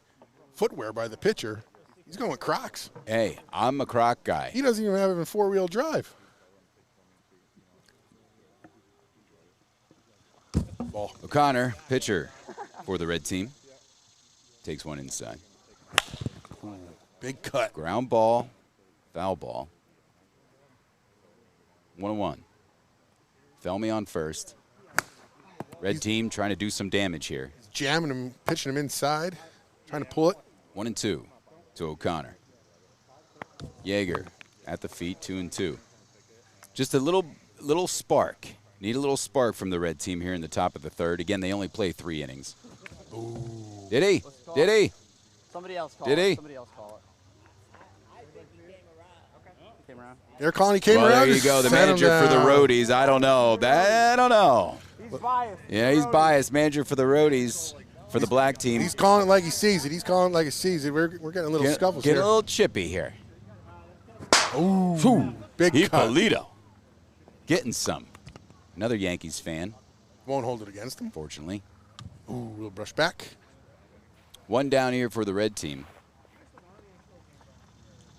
[SPEAKER 2] footwear by the pitcher. He's going with Crocs.
[SPEAKER 1] Hey, I'm a Croc guy.
[SPEAKER 2] He doesn't even have a 4-wheel drive. Ball.
[SPEAKER 1] O'Connor, pitcher for the red team, takes one inside.
[SPEAKER 2] Big cut.
[SPEAKER 1] Ground ball, foul ball. 1-1. Felmy on first. Red team trying to do some damage here.
[SPEAKER 2] Jamming him, pitching him inside, trying to pull it.
[SPEAKER 1] 1-2 to O'Connor. Yeager at the feet, 2-2. Just a little spark. Need a little spark from the red team here in the top of the third. Again, they only play 3 innings.
[SPEAKER 2] Ooh.
[SPEAKER 1] Did he? Did he?
[SPEAKER 3] Somebody else call
[SPEAKER 1] Did
[SPEAKER 3] it.
[SPEAKER 1] he?
[SPEAKER 3] Somebody else call it. Came around.
[SPEAKER 2] They're calling he came
[SPEAKER 1] Well,
[SPEAKER 2] around.
[SPEAKER 1] there you
[SPEAKER 2] just
[SPEAKER 1] go. The
[SPEAKER 2] sent him
[SPEAKER 1] manager for the
[SPEAKER 2] down.
[SPEAKER 1] Roadies. I don't know. I don't know.
[SPEAKER 3] He's biased.
[SPEAKER 1] Yeah, he's biased. Manager for the Roadies for the black team.
[SPEAKER 2] He's calling it like he sees it. He's calling it like he sees it. We're getting a little scuffles
[SPEAKER 1] Get
[SPEAKER 2] here.
[SPEAKER 1] a little chippy here.
[SPEAKER 2] Ooh, big cut.
[SPEAKER 1] Ippolito getting some. Another Yankees fan,
[SPEAKER 2] Won't hold it against him.
[SPEAKER 1] fortunately.
[SPEAKER 2] Ooh, little brush back.
[SPEAKER 1] One down here for the red team.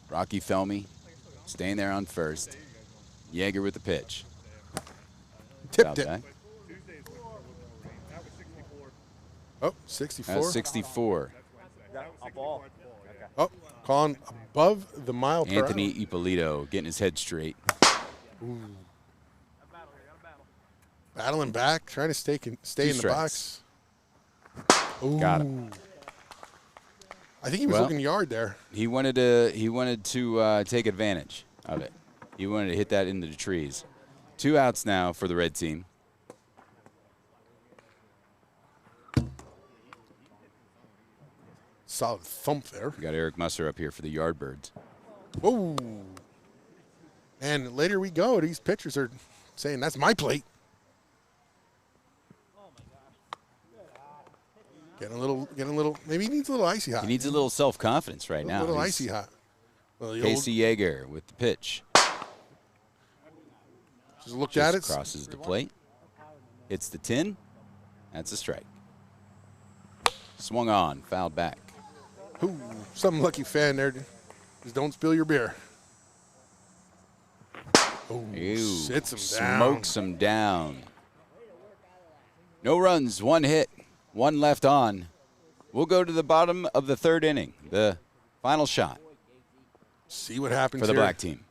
[SPEAKER 1] Rocky Felmy staying there on first. Yeager with the pitch. Foul
[SPEAKER 2] Tipped it.
[SPEAKER 1] back.
[SPEAKER 2] Oh, 64.
[SPEAKER 1] That's 64.
[SPEAKER 3] A ball.
[SPEAKER 2] Oh, calling above the mile per
[SPEAKER 1] Anthony
[SPEAKER 2] hour.
[SPEAKER 1] Ippolito getting his head straight.
[SPEAKER 2] Battling back, trying to stay in the
[SPEAKER 1] strikes.
[SPEAKER 2] box. Ooh.
[SPEAKER 1] Got him.
[SPEAKER 2] I think he was
[SPEAKER 1] Well,
[SPEAKER 2] looking yard there.
[SPEAKER 1] He wanted to take advantage of it. He wanted to hit that into the trees. 2 outs now for the red team.
[SPEAKER 2] Solid thump there.
[SPEAKER 1] We got Eric Musser up here for the Yardbirds.
[SPEAKER 2] Whoa. And later we go, these pitchers are saying, that's my plate. Getting a little, maybe he needs a little icy hot.
[SPEAKER 1] He needs a little self-confidence right now.
[SPEAKER 2] A little
[SPEAKER 1] He's-
[SPEAKER 2] icy hot. Well, the
[SPEAKER 1] Casey Yeager with the pitch.
[SPEAKER 2] just looked
[SPEAKER 1] Just
[SPEAKER 2] at it.
[SPEAKER 1] crosses the plate. Hits the tin. That's a strike. Swung on, fouled back.
[SPEAKER 2] Ooh, some lucky fan there. Just don't spill your beer. Ooh,
[SPEAKER 1] Ew,
[SPEAKER 2] sits him down.
[SPEAKER 1] smokes him down. No runs, 1 hit, 1 left on. We'll go to the bottom of the third inning, the final shot
[SPEAKER 2] See what happens
[SPEAKER 1] for the
[SPEAKER 2] here.
[SPEAKER 1] black team.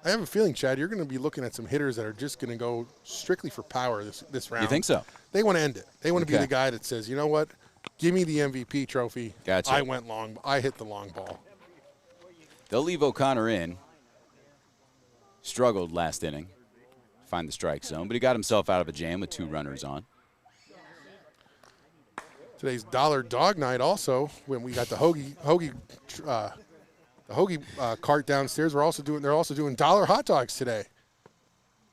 [SPEAKER 2] I have a feeling, Chad, you're going to be looking at some hitters that are just going to go strictly for power this round.
[SPEAKER 1] You think so?
[SPEAKER 2] They want to end it. They want to be
[SPEAKER 1] Okay.
[SPEAKER 2] the guy that says, you know what, give me the MVP trophy.
[SPEAKER 1] Gotcha.
[SPEAKER 2] I went long. I hit the long ball.
[SPEAKER 1] They'll leave O'Connor in. Struggled last inning to find the strike zone, but he got himself out of a jam with 2 runners on.
[SPEAKER 2] Today's Dollar Dog Night also, when we got the hoagie cart downstairs. They're also doing dollar hot dogs today.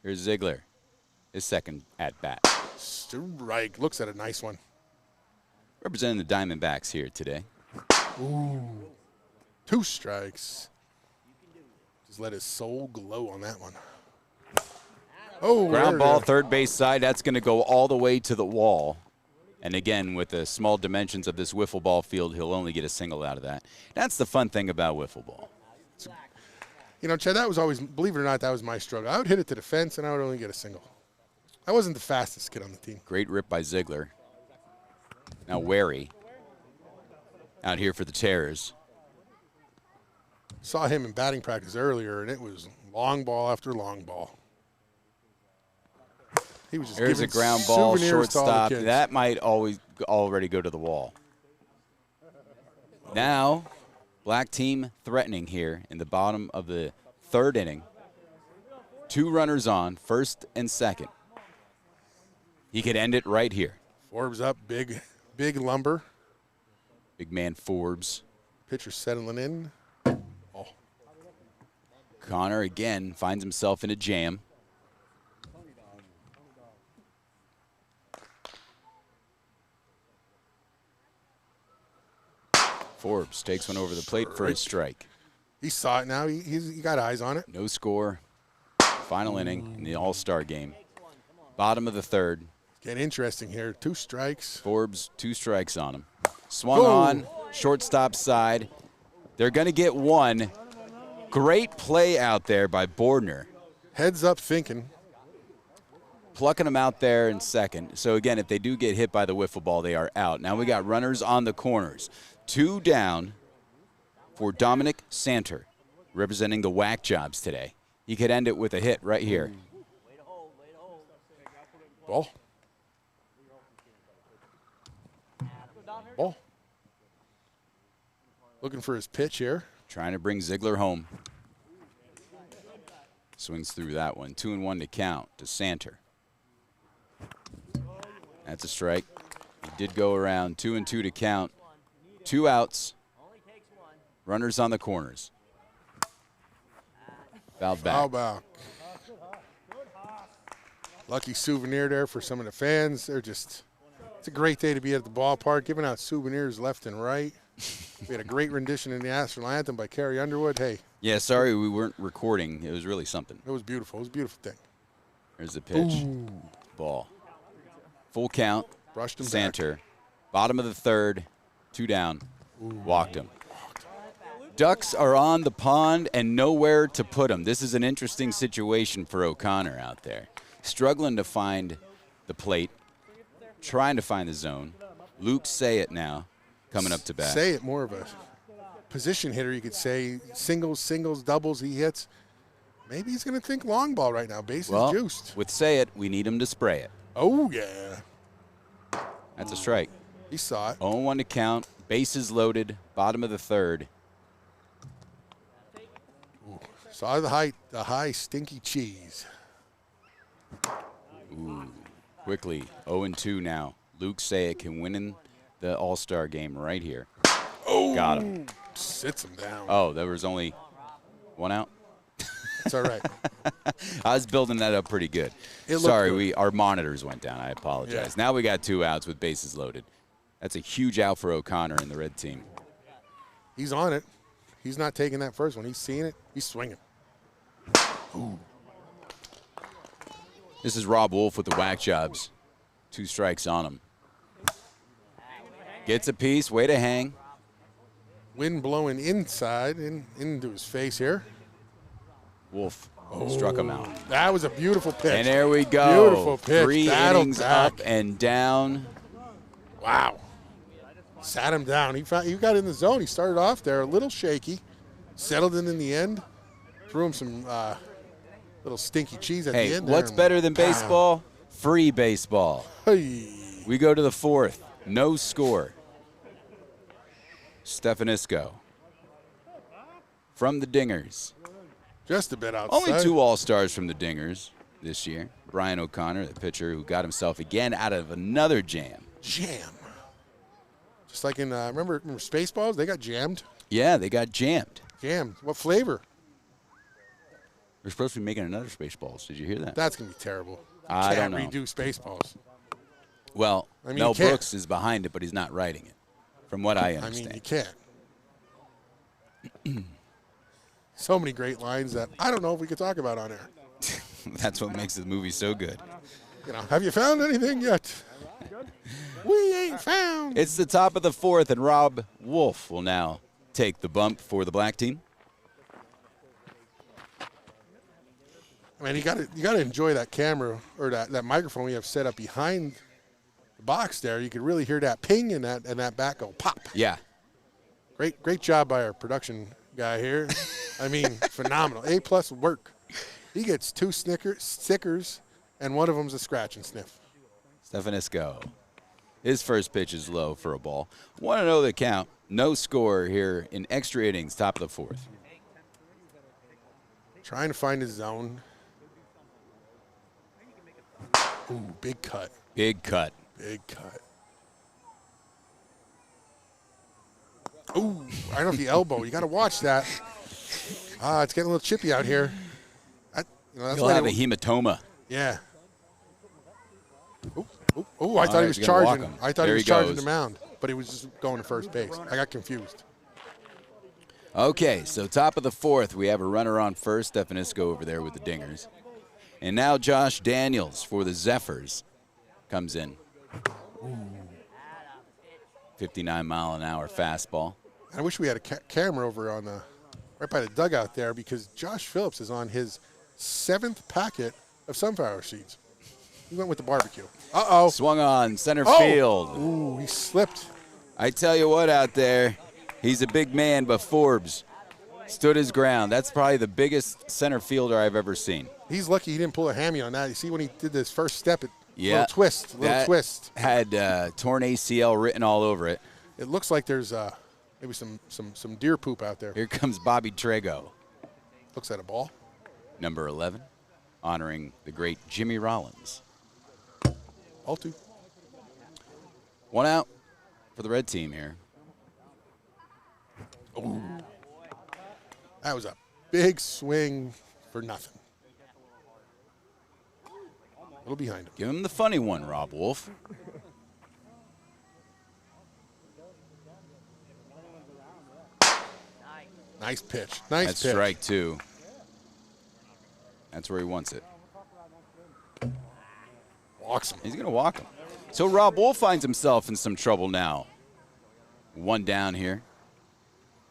[SPEAKER 1] Here's Ziegler, his second at bat.
[SPEAKER 2] Strike. Looks at a nice one.
[SPEAKER 1] Representing the Diamondbacks here today.
[SPEAKER 2] 2 strikes. Just let his soul glow on that one. Oh,
[SPEAKER 1] Ground ball, third base side. That's going to go all the way to the wall. And again, with the small dimensions of this wiffle ball field, he'll only get a single out of that. That's the fun thing about wiffle ball.
[SPEAKER 2] You know, Chad, that was always, believe it or not, that was my struggle. I would hit it to the fence, and I would only get a single. I wasn't the fastest kid on the team.
[SPEAKER 1] Great rip by Ziegler. Now Wary out here for the Terrors.
[SPEAKER 2] Saw him in batting practice earlier, and it was long ball after long ball. He was just
[SPEAKER 1] There's a
[SPEAKER 2] giving
[SPEAKER 1] ground ball,
[SPEAKER 2] souvenirs to all the
[SPEAKER 1] shortstop.
[SPEAKER 2] kids.
[SPEAKER 1] That might already go to the wall. Now, black team threatening here in the bottom of the 3rd inning. 2 runners on, first and second. He could end it right here.
[SPEAKER 2] Forbes up, big lumber.
[SPEAKER 1] Big man Forbes.
[SPEAKER 2] Pitcher settling in. Oh,
[SPEAKER 1] Connor again finds himself in a jam. Forbes takes one over the plate for a strike.
[SPEAKER 2] he saw it now. He got eyes on it.
[SPEAKER 1] No score. Final inning in the All-Star game. Bottom of the 3rd.
[SPEAKER 2] Getting interesting here. 2 strikes.
[SPEAKER 1] Forbes, 2 strikes on him. Swung on, shortstop side. They're going to get 1. Great play out there by Bordner.
[SPEAKER 2] Heads up thinking.
[SPEAKER 1] Plucking them out there in second. So, again, if they do get hit by the wiffle ball, they are out. Now we got runners on the corners. 2 down for Dominic Santer, representing the Whack Jobs today. He could end it with a hit right here.
[SPEAKER 2] Ball. Ball. Looking for his pitch here.
[SPEAKER 1] Trying to bring Ziegler home. Swings through that one. 2-1 to count to Santer. That's a strike. He did go around. 2-2 to count. 2 outs. Runners on the corners. Foul back.
[SPEAKER 2] Foul back. Lucky souvenir there for some of the fans. It's a great day to be at the ballpark, giving out souvenirs left and right. We had a great rendition in the national anthem by Carrie Underwood. Hey.
[SPEAKER 1] Yeah, sorry we weren't recording. It was really something.
[SPEAKER 2] It was beautiful. It was a beautiful thing.
[SPEAKER 1] There's the pitch.
[SPEAKER 2] Ooh.
[SPEAKER 1] Ball. Full count.
[SPEAKER 2] Brushed him
[SPEAKER 1] Santer. Bottom of the 3rd. 2 down. Walked him. Ducks are on the pond and nowhere to put them. This is an interesting situation for O'Connor out there. Struggling to find the plate. Trying to find the zone. Luke Sayet now coming up to bat.
[SPEAKER 2] Say it more of a position hitter, you could say. Singles, doubles he hits. Maybe he's going to think long ball right now. Bases juiced.
[SPEAKER 1] With Sayet, we need him to spray it.
[SPEAKER 2] Oh, yeah.
[SPEAKER 1] That's a strike.
[SPEAKER 2] He saw it.
[SPEAKER 1] 0-1 to count. Bases loaded. Bottom of the 3rd.
[SPEAKER 2] Ooh. Saw the high stinky cheese.
[SPEAKER 1] Ooh. Quickly. 0-2 now. Luke Sayet can win in the All-Star game right here.
[SPEAKER 2] Oh.
[SPEAKER 1] Got him.
[SPEAKER 2] Sits him down.
[SPEAKER 1] Oh, there was only 1 out?
[SPEAKER 2] It's all right.
[SPEAKER 1] I was building that up pretty good. Sorry, our monitors went down. I apologize.
[SPEAKER 2] Yeah.
[SPEAKER 1] Now we got 2 outs with bases loaded. That's a huge out for O'Connor in the red team.
[SPEAKER 2] He's on it. He's not taking that first one. He's seeing it. He's swinging. Ooh.
[SPEAKER 1] This is Rob Wolf with the Whack Jobs. 2 strikes on him. Gets a piece. Way to hang.
[SPEAKER 2] Wind blowing inside into his face here.
[SPEAKER 1] Wolf struck him out.
[SPEAKER 2] That was a beautiful pitch.
[SPEAKER 1] And there we go.
[SPEAKER 2] Beautiful pitch.
[SPEAKER 1] 3
[SPEAKER 2] Battle
[SPEAKER 1] innings
[SPEAKER 2] back.
[SPEAKER 1] up and down.
[SPEAKER 2] Wow. Sat him down. He got in the zone. He started off there a little shaky. Settled in the end. Threw him some Little stinky cheese at
[SPEAKER 1] Hey,
[SPEAKER 2] the end there.
[SPEAKER 1] what's better than baseball? Free baseball.
[SPEAKER 2] Hey.
[SPEAKER 1] We go to the fourth. No score. Stefanisco from the Dingers.
[SPEAKER 2] Just a bit outside.
[SPEAKER 1] Only 2 All-Stars from the Dingers this year. Brian O'Connor, the pitcher who got himself again out of another jam.
[SPEAKER 2] Jam. Just like in, remember Spaceballs? They got jammed.
[SPEAKER 1] Yeah, they got jammed.
[SPEAKER 2] Jammed. What flavor?
[SPEAKER 1] They're supposed to be making another Spaceballs. Did you hear that?
[SPEAKER 2] That's going to be terrible. You
[SPEAKER 1] I
[SPEAKER 2] can't
[SPEAKER 1] don't know.
[SPEAKER 2] redo Spaceballs.
[SPEAKER 1] Well,
[SPEAKER 2] I mean,
[SPEAKER 1] Mel
[SPEAKER 2] you can't.
[SPEAKER 1] Brooks is behind it, but he's not writing it, from what I
[SPEAKER 2] I
[SPEAKER 1] understand.
[SPEAKER 2] mean, you can't. So many great lines that I don't know if we could talk about on air.
[SPEAKER 1] That's what makes the movie so good.
[SPEAKER 2] You know, have you found anything yet? We ain't found.
[SPEAKER 1] It's the top of the fourth, and Rob Wolf will now take the bump for the black team.
[SPEAKER 2] I mean, you got to enjoy that camera or that microphone we have set up behind the box there. You could really hear that ping and that back go pop.
[SPEAKER 1] Yeah.
[SPEAKER 2] Great job by our production guy here. I mean, phenomenal. A+ work. He gets 2 stickers, and one of them's a scratch and sniff.
[SPEAKER 1] Stefanisco. His first pitch is low for a ball. 1-0 the count. No score here in extra innings, top of the fourth.
[SPEAKER 2] Trying to find his zone. Ooh, big cut.
[SPEAKER 1] Big cut.
[SPEAKER 2] Big cut. Ooh, right off the elbow. You got to watch that. It's getting a little chippy out here. That's
[SPEAKER 1] He'll have a hematoma.
[SPEAKER 2] Yeah. Ooh, I thought he was
[SPEAKER 1] he's gonna walk
[SPEAKER 2] charging.
[SPEAKER 1] him.
[SPEAKER 2] I thought
[SPEAKER 1] There
[SPEAKER 2] he was
[SPEAKER 1] he
[SPEAKER 2] charging
[SPEAKER 1] goes.
[SPEAKER 2] the mound, but he was just going to first base. I got confused.
[SPEAKER 1] Okay, so top of the fourth, we have a runner on first. Stefanisco over there with the Dingers. And now Josh Daniels for the Zephyrs comes in. 59-mile-an-hour fastball.
[SPEAKER 2] I wish we had a camera over on the right by the dugout there because Josh Phillips is on his 7th packet of sunflower seeds. He went with the barbecue. Uh-oh.
[SPEAKER 1] Swung on center field.
[SPEAKER 2] Ooh, he slipped.
[SPEAKER 1] I tell you what out there, he's a big man, but Forbes stood his ground. That's probably the biggest center fielder I've ever seen.
[SPEAKER 2] He's lucky he didn't pull a hammy on that. You see when he did this first step,
[SPEAKER 1] Yeah.
[SPEAKER 2] little twist.
[SPEAKER 1] Had torn ACL written all over it.
[SPEAKER 2] It looks like there's maybe some deer poop out there.
[SPEAKER 1] Here comes Bobby Trego,
[SPEAKER 2] Looks at a ball.
[SPEAKER 1] number 11, honoring the great Jimmy Rollins.
[SPEAKER 2] All 2.
[SPEAKER 1] 1 out for the red team here.
[SPEAKER 2] Ooh. That was a big swing for nothing. A little behind him.
[SPEAKER 1] Give him the funny one, Rob Wolf.
[SPEAKER 2] Nice pitch. Nice
[SPEAKER 1] That's
[SPEAKER 2] pitch.
[SPEAKER 1] strike 2. That's where he wants it.
[SPEAKER 2] Walks him.
[SPEAKER 1] He's going to walk him. So Rob Wolf finds himself in some trouble now. 1 down here.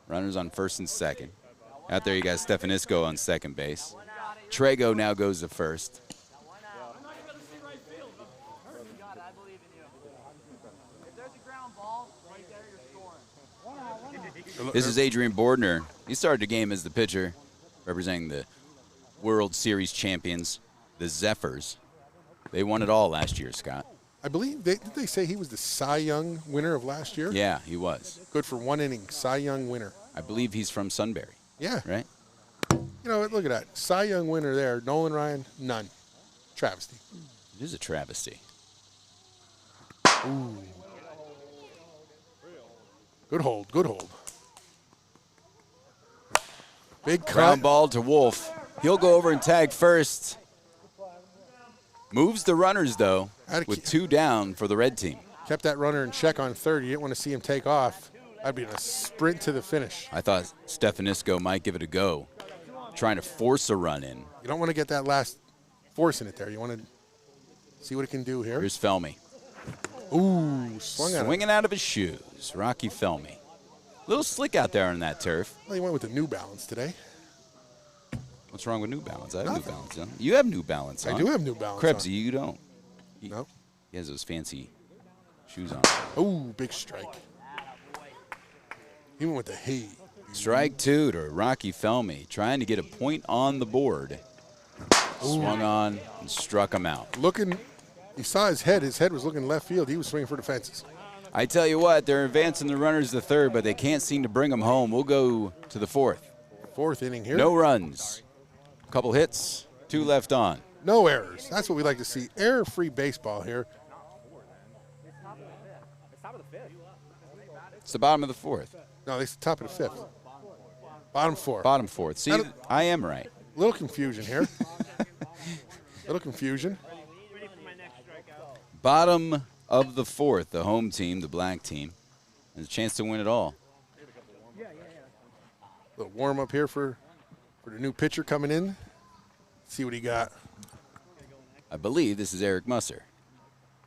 [SPEAKER 1] Runners on first and second. Out there you got Stefanisco on second base. Trego now goes to first. This is Adrian Bordner. He started the game as the pitcher, representing the World Series champions, the Zephyrs. They won it all last year, Scott.
[SPEAKER 2] I believe, did they say he was the Cy Young winner of last year?
[SPEAKER 1] Yeah, he was.
[SPEAKER 2] Good for 1 inning. Cy Young winner.
[SPEAKER 1] I believe he's from Sunbury,
[SPEAKER 2] Yeah.
[SPEAKER 1] right?
[SPEAKER 2] You know, look at that. Cy Young winner there. Nolan Ryan, none. Travesty.
[SPEAKER 1] It is a travesty.
[SPEAKER 2] Ooh. Good hold. Good hold. Big cut.
[SPEAKER 1] Ground ball to Wolf. He'll go over and tag first. Moves the runners, though, with 2 down for the red team.
[SPEAKER 2] Kept that runner in check on third. You didn't want to see him take off. That'd be a sprint to the finish.
[SPEAKER 1] I thought Stefanisco might give it a go, trying to force a run in.
[SPEAKER 2] You don't want to get that last force in it there. You want to see what it can do here.
[SPEAKER 1] Here's Felmy.
[SPEAKER 2] Ooh, swinging
[SPEAKER 1] out of his shoes. Rocky Felmy. Little slick out there on that turf.
[SPEAKER 2] Well, he went with the New Balance today.
[SPEAKER 1] What's wrong with New Balance? I have
[SPEAKER 2] Nothing.
[SPEAKER 1] New Balance on. You have New Balance on.
[SPEAKER 2] I do have New Balance
[SPEAKER 1] Krebsy,
[SPEAKER 2] on.
[SPEAKER 1] you don't.
[SPEAKER 2] No.
[SPEAKER 1] He has those fancy shoes on.
[SPEAKER 2] Ooh, big strike. He went with the heat.
[SPEAKER 1] Strike 2 to Rocky Felmy, trying to get a point on the board. swung on and struck him out.
[SPEAKER 2] Looking, he saw his head. His head was looking left field. He was swinging for the fences.
[SPEAKER 1] I tell you what, they're advancing the runners to third, but they can't seem to bring them home. We'll go to the fourth.
[SPEAKER 2] Fourth inning here.
[SPEAKER 1] No runs. Couple hits, 2 left on.
[SPEAKER 2] No errors. That's what we like to see. Error-free baseball here.
[SPEAKER 1] It's the bottom of the fourth.
[SPEAKER 2] No, it's the top of the fifth. Bottom four.
[SPEAKER 1] Bottom fourth. See, I am right.
[SPEAKER 2] Little confusion here. Little confusion.
[SPEAKER 1] Bottom of the fourth, the home team, the black team, has a chance to win it all.
[SPEAKER 2] Little warm-up here for the new pitcher coming in. See what he got.
[SPEAKER 1] I believe this is Eric Musser,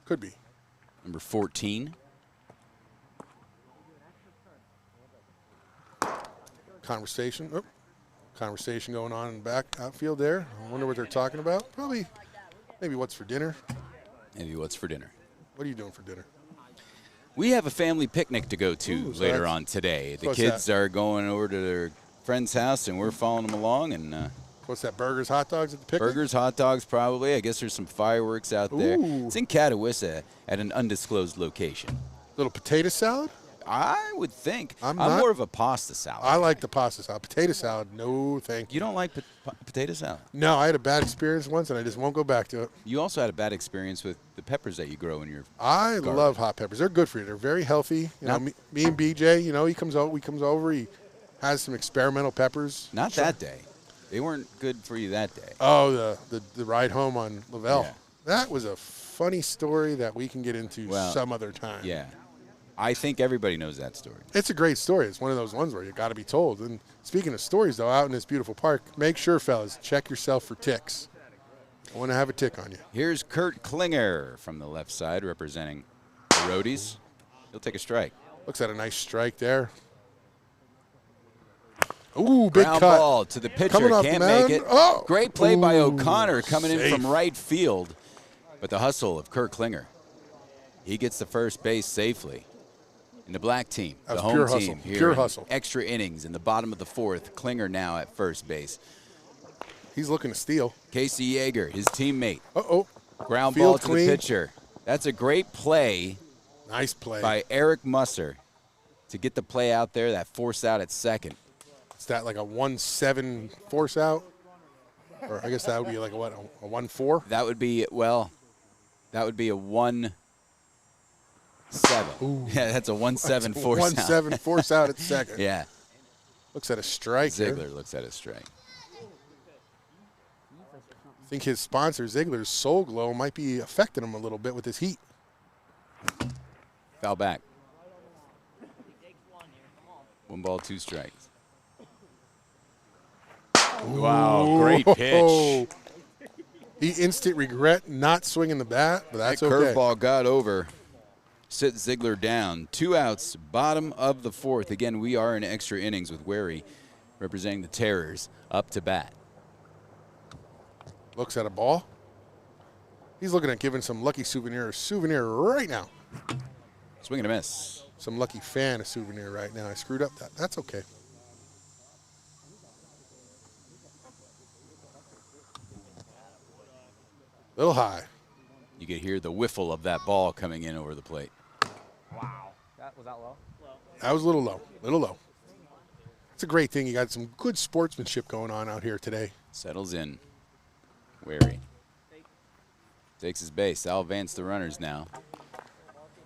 [SPEAKER 2] Could be.
[SPEAKER 1] number 14.
[SPEAKER 2] Conversation. Oh, conversation going on in the back outfield there. I wonder what they're talking about. Probably, maybe what's for dinner.
[SPEAKER 1] Maybe what's for dinner.
[SPEAKER 2] What are you doing for dinner?
[SPEAKER 1] We have a family picnic to go to
[SPEAKER 2] Ooh, so
[SPEAKER 1] later
[SPEAKER 2] that's-
[SPEAKER 1] on today. The
[SPEAKER 2] what's
[SPEAKER 1] kids
[SPEAKER 2] that?
[SPEAKER 1] are going over to their friend's house, and we're following them along. And
[SPEAKER 2] What's that, burgers, hot dogs at the picnic?
[SPEAKER 1] burgers, hot dogs, probably. I guess there's some fireworks out there.
[SPEAKER 2] Ooh.
[SPEAKER 1] It's in Catawissa at an undisclosed location.
[SPEAKER 2] Little potato salad?
[SPEAKER 1] I would think.
[SPEAKER 2] I'm
[SPEAKER 1] I'm
[SPEAKER 2] not-
[SPEAKER 1] more of a pasta salad.
[SPEAKER 2] I like the pasta salad. Potato salad, no thank you.
[SPEAKER 1] You don't like potato salad?
[SPEAKER 2] No, I had a bad experience once, and I just won't go back to it.
[SPEAKER 1] You also had a bad experience with the peppers that you grow in your.
[SPEAKER 2] I
[SPEAKER 1] Garlic.
[SPEAKER 2] love hot peppers. They're good for you. They're very healthy. You know,
[SPEAKER 1] Not-
[SPEAKER 2] me and BJ, you know, he comes over, he has some experimental peppers.
[SPEAKER 1] Not that day. They weren't good for you that day.
[SPEAKER 2] Oh, the ride home on Lavelle.
[SPEAKER 1] Yeah.
[SPEAKER 2] That was a funny story that we can get into
[SPEAKER 1] Well,
[SPEAKER 2] some other time.
[SPEAKER 1] Yeah. I think everybody knows that story.
[SPEAKER 2] It's a great story. It's one of those ones where you got to be told. And speaking of stories, though, out in this beautiful park, make sure, fellas, check yourself for ticks. I want to have a tick on you.
[SPEAKER 1] Here's Kurt Klinger from the left side representing the Roadies. He'll take a strike.
[SPEAKER 2] Looks at a nice strike there. Ooh, big
[SPEAKER 1] Ground
[SPEAKER 2] cut.
[SPEAKER 1] ball to the pitcher.
[SPEAKER 2] Coming off the
[SPEAKER 1] Can't make
[SPEAKER 2] mound.
[SPEAKER 1] it.
[SPEAKER 2] Oh.
[SPEAKER 1] Great play by
[SPEAKER 2] Ooh,
[SPEAKER 1] O'Connor coming in
[SPEAKER 2] safe.
[SPEAKER 1] from right field. But the hustle of Kurt Klinger. He gets the first base safely. And the black team,
[SPEAKER 2] That
[SPEAKER 1] the
[SPEAKER 2] was
[SPEAKER 1] home
[SPEAKER 2] pure
[SPEAKER 1] team
[SPEAKER 2] hustle.
[SPEAKER 1] here
[SPEAKER 2] Pure
[SPEAKER 1] in
[SPEAKER 2] hustle.
[SPEAKER 1] extra innings in the bottom of the fourth. Klinger now at first base.
[SPEAKER 2] He's looking to steal.
[SPEAKER 1] Casey Yeager, his teammate.
[SPEAKER 2] Uh-oh.
[SPEAKER 1] Ground
[SPEAKER 2] Field
[SPEAKER 1] ball to
[SPEAKER 2] clean.
[SPEAKER 1] the pitcher. That's a great play
[SPEAKER 2] Nice play.
[SPEAKER 1] by Eric Musser to get the play out there, that force out at second.
[SPEAKER 2] Is that like a 1-7 force out? Or I guess that would be like a 1-4?
[SPEAKER 1] That would be, that would be a 1-7. Yeah, that's a 1-7 force out.
[SPEAKER 2] 1-7 force out at second.
[SPEAKER 1] Yeah,
[SPEAKER 2] Looks at a strike here.
[SPEAKER 1] Ziegler looks at his strike.
[SPEAKER 2] I think his sponsor, Ziegler's Soul Glow, might be affecting him a little bit with his heat.
[SPEAKER 1] Foul back. 1 ball, 2 strikes. Wow, great pitch.
[SPEAKER 2] He instant regret not swinging the bat, but that's
[SPEAKER 1] That
[SPEAKER 2] okay.
[SPEAKER 1] curveball got over. Sit Ziegler down. 2 outs, bottom of the fourth. Again, we are in extra innings with Wary representing the Terrors up to bat.
[SPEAKER 2] Looks at a ball. He's looking at giving some lucky souvenir a souvenir right now.
[SPEAKER 1] Swing and a miss.
[SPEAKER 2] Some lucky fan a souvenir right now. I screwed up that. That's okay. Little high.
[SPEAKER 1] You could hear the whiffle of that ball coming in over the plate.
[SPEAKER 3] Wow. Was that low?
[SPEAKER 2] That was a little low. Little low. It's a great thing. You got some good sportsmanship going on out here today.
[SPEAKER 1] Settles in. Wary. Takes his base. I'll advance the runners now.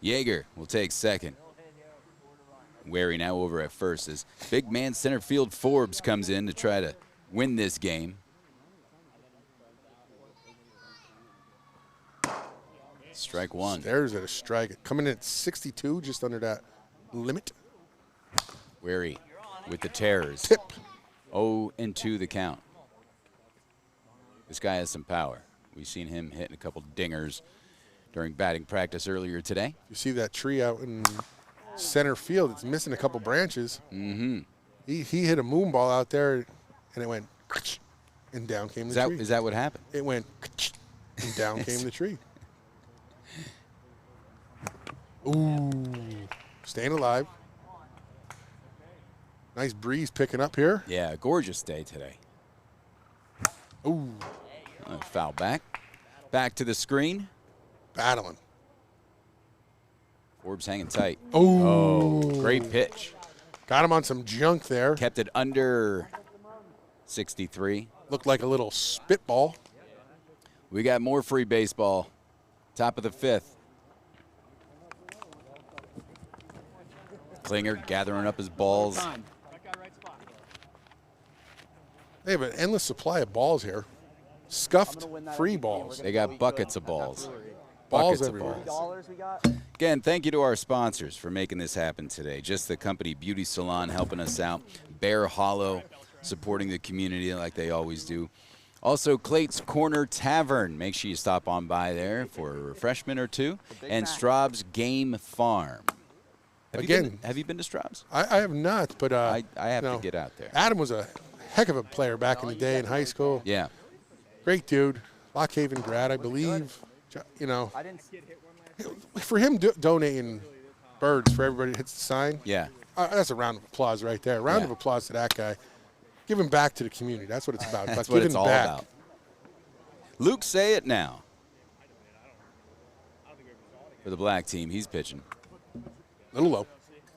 [SPEAKER 1] Yeager will take second. Wary now over at first as big man center field Forbes comes in to try to win this game. Strike one.
[SPEAKER 2] There's at a strike. Coming in at 62, just under that limit.
[SPEAKER 1] Wary with the Terrors.
[SPEAKER 2] Tip.
[SPEAKER 1] 0-2 the count. This guy has some power. We've seen him hitting a couple dingers during batting practice earlier today.
[SPEAKER 2] You see that tree out in center field. It's missing a couple branches.
[SPEAKER 1] Mm-hmm.
[SPEAKER 2] He hit a moon ball out there, and it went, and down came the tree.
[SPEAKER 1] Is that what happened?
[SPEAKER 2] It went, and down came the tree. Ooh, staying alive. Nice breeze picking up here.
[SPEAKER 1] Yeah, gorgeous day today.
[SPEAKER 2] Ooh,
[SPEAKER 1] Foul back. Back to the screen.
[SPEAKER 2] Battling.
[SPEAKER 1] Forbes hanging tight.
[SPEAKER 2] Oh,
[SPEAKER 1] Great pitch.
[SPEAKER 2] got him on some junk there.
[SPEAKER 1] Kept it under 63.
[SPEAKER 2] Looked like a little spitball.
[SPEAKER 1] We got more free baseball. Top of the 5th. Klinger gathering up his balls.
[SPEAKER 2] They have an endless supply of balls here. Scuffed free balls.
[SPEAKER 1] They got buckets of balls.
[SPEAKER 2] Balls
[SPEAKER 1] Buckets of
[SPEAKER 2] everywhere.
[SPEAKER 1] balls.
[SPEAKER 3] $3 we got.
[SPEAKER 1] Again, thank you to our sponsors for making this happen today. Just the company Beauty Salon helping us out. Bear Hollow supporting the community like they always do. Also, Clate's Corner Tavern. Make sure you stop on by there for a refreshment or two. And Straub's Game Farm. Have you been to Straub's?
[SPEAKER 2] I have not, but
[SPEAKER 1] I have to get out there.
[SPEAKER 2] Adam was a heck of a player back in the day in high school.
[SPEAKER 1] Yeah.
[SPEAKER 2] Great dude. Lock Haven grad, I believe. You know,
[SPEAKER 3] I didn't.
[SPEAKER 2] for him donating birds for everybody that hits the sign.
[SPEAKER 1] Yeah.
[SPEAKER 2] That's a round of applause right there. Round of applause to that guy. Giving back to the community. That's what it's about.
[SPEAKER 1] That's
[SPEAKER 2] about
[SPEAKER 1] what
[SPEAKER 2] giving
[SPEAKER 1] it's all
[SPEAKER 2] back.
[SPEAKER 1] about. Luke, say it now. For the black team, he's pitching.
[SPEAKER 2] Little low.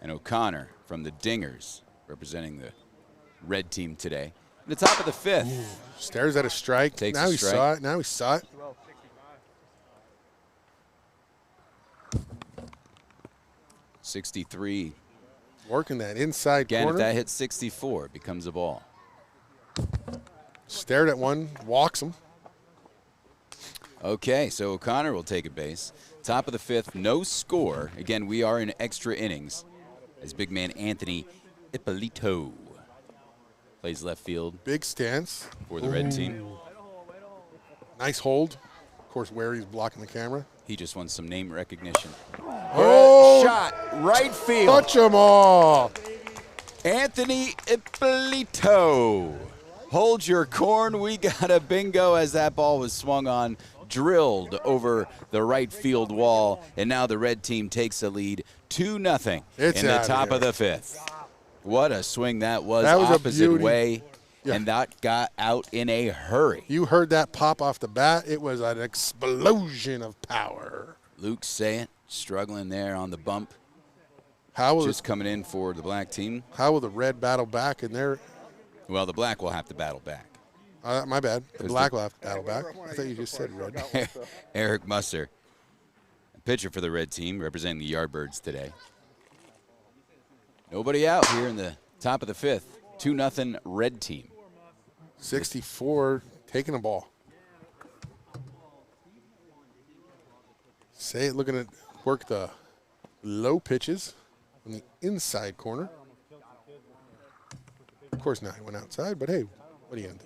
[SPEAKER 1] And O'Connor from the Dingers representing the red team today. The top of the 5th.
[SPEAKER 2] Ooh, stares at a strike.
[SPEAKER 1] Takes
[SPEAKER 2] now
[SPEAKER 1] a
[SPEAKER 2] he
[SPEAKER 1] strike.
[SPEAKER 2] saw it. Now he saw it.
[SPEAKER 1] 63.
[SPEAKER 2] Working that inside
[SPEAKER 1] Again,
[SPEAKER 2] corner.
[SPEAKER 1] if that hits 64, it becomes a ball.
[SPEAKER 2] Stared at one. Walks him.
[SPEAKER 1] Okay, so O'Connor will take a base. Top of the 5th, no score. Again, we are in extra innings as big man Anthony Ippolito plays left field
[SPEAKER 2] Big stance.
[SPEAKER 1] for the red team.
[SPEAKER 2] Nice hold. Of course, where he's blocking the camera.
[SPEAKER 1] He just wants some name recognition.
[SPEAKER 2] Oh,
[SPEAKER 1] Shot, right field.
[SPEAKER 2] touch them all.
[SPEAKER 1] Anthony Ippolito. Hold your corn. We got a bingo as that ball was swung on, drilled over the right field wall, and now the red team takes the lead 2-0
[SPEAKER 2] It's
[SPEAKER 1] in the
[SPEAKER 2] outta
[SPEAKER 1] top
[SPEAKER 2] here.
[SPEAKER 1] of the 5th. What a swing that was,
[SPEAKER 2] That was a
[SPEAKER 1] opposite
[SPEAKER 2] beauty.
[SPEAKER 1] way,
[SPEAKER 2] Yeah.
[SPEAKER 1] and that got out in a hurry.
[SPEAKER 2] You heard that pop off the bat. It was an explosion of power.
[SPEAKER 1] Luke Sayant struggling there on the bump,
[SPEAKER 2] How will,
[SPEAKER 1] just coming in for the black team.
[SPEAKER 2] how will the red battle back in there?
[SPEAKER 1] Well, the black will have to battle back.
[SPEAKER 2] My bad. The
[SPEAKER 1] 'Cause
[SPEAKER 2] black will have to battle back. I thought you just said red.
[SPEAKER 1] Eric Musser, pitcher for the red team, representing the Yardbirds today. Nobody out here in the top of the 5th. 2-0 red team.
[SPEAKER 2] 64, taking the ball. Say it, looking at work the low pitches on the inside corner. Of course, now he went outside, but hey, what do you end?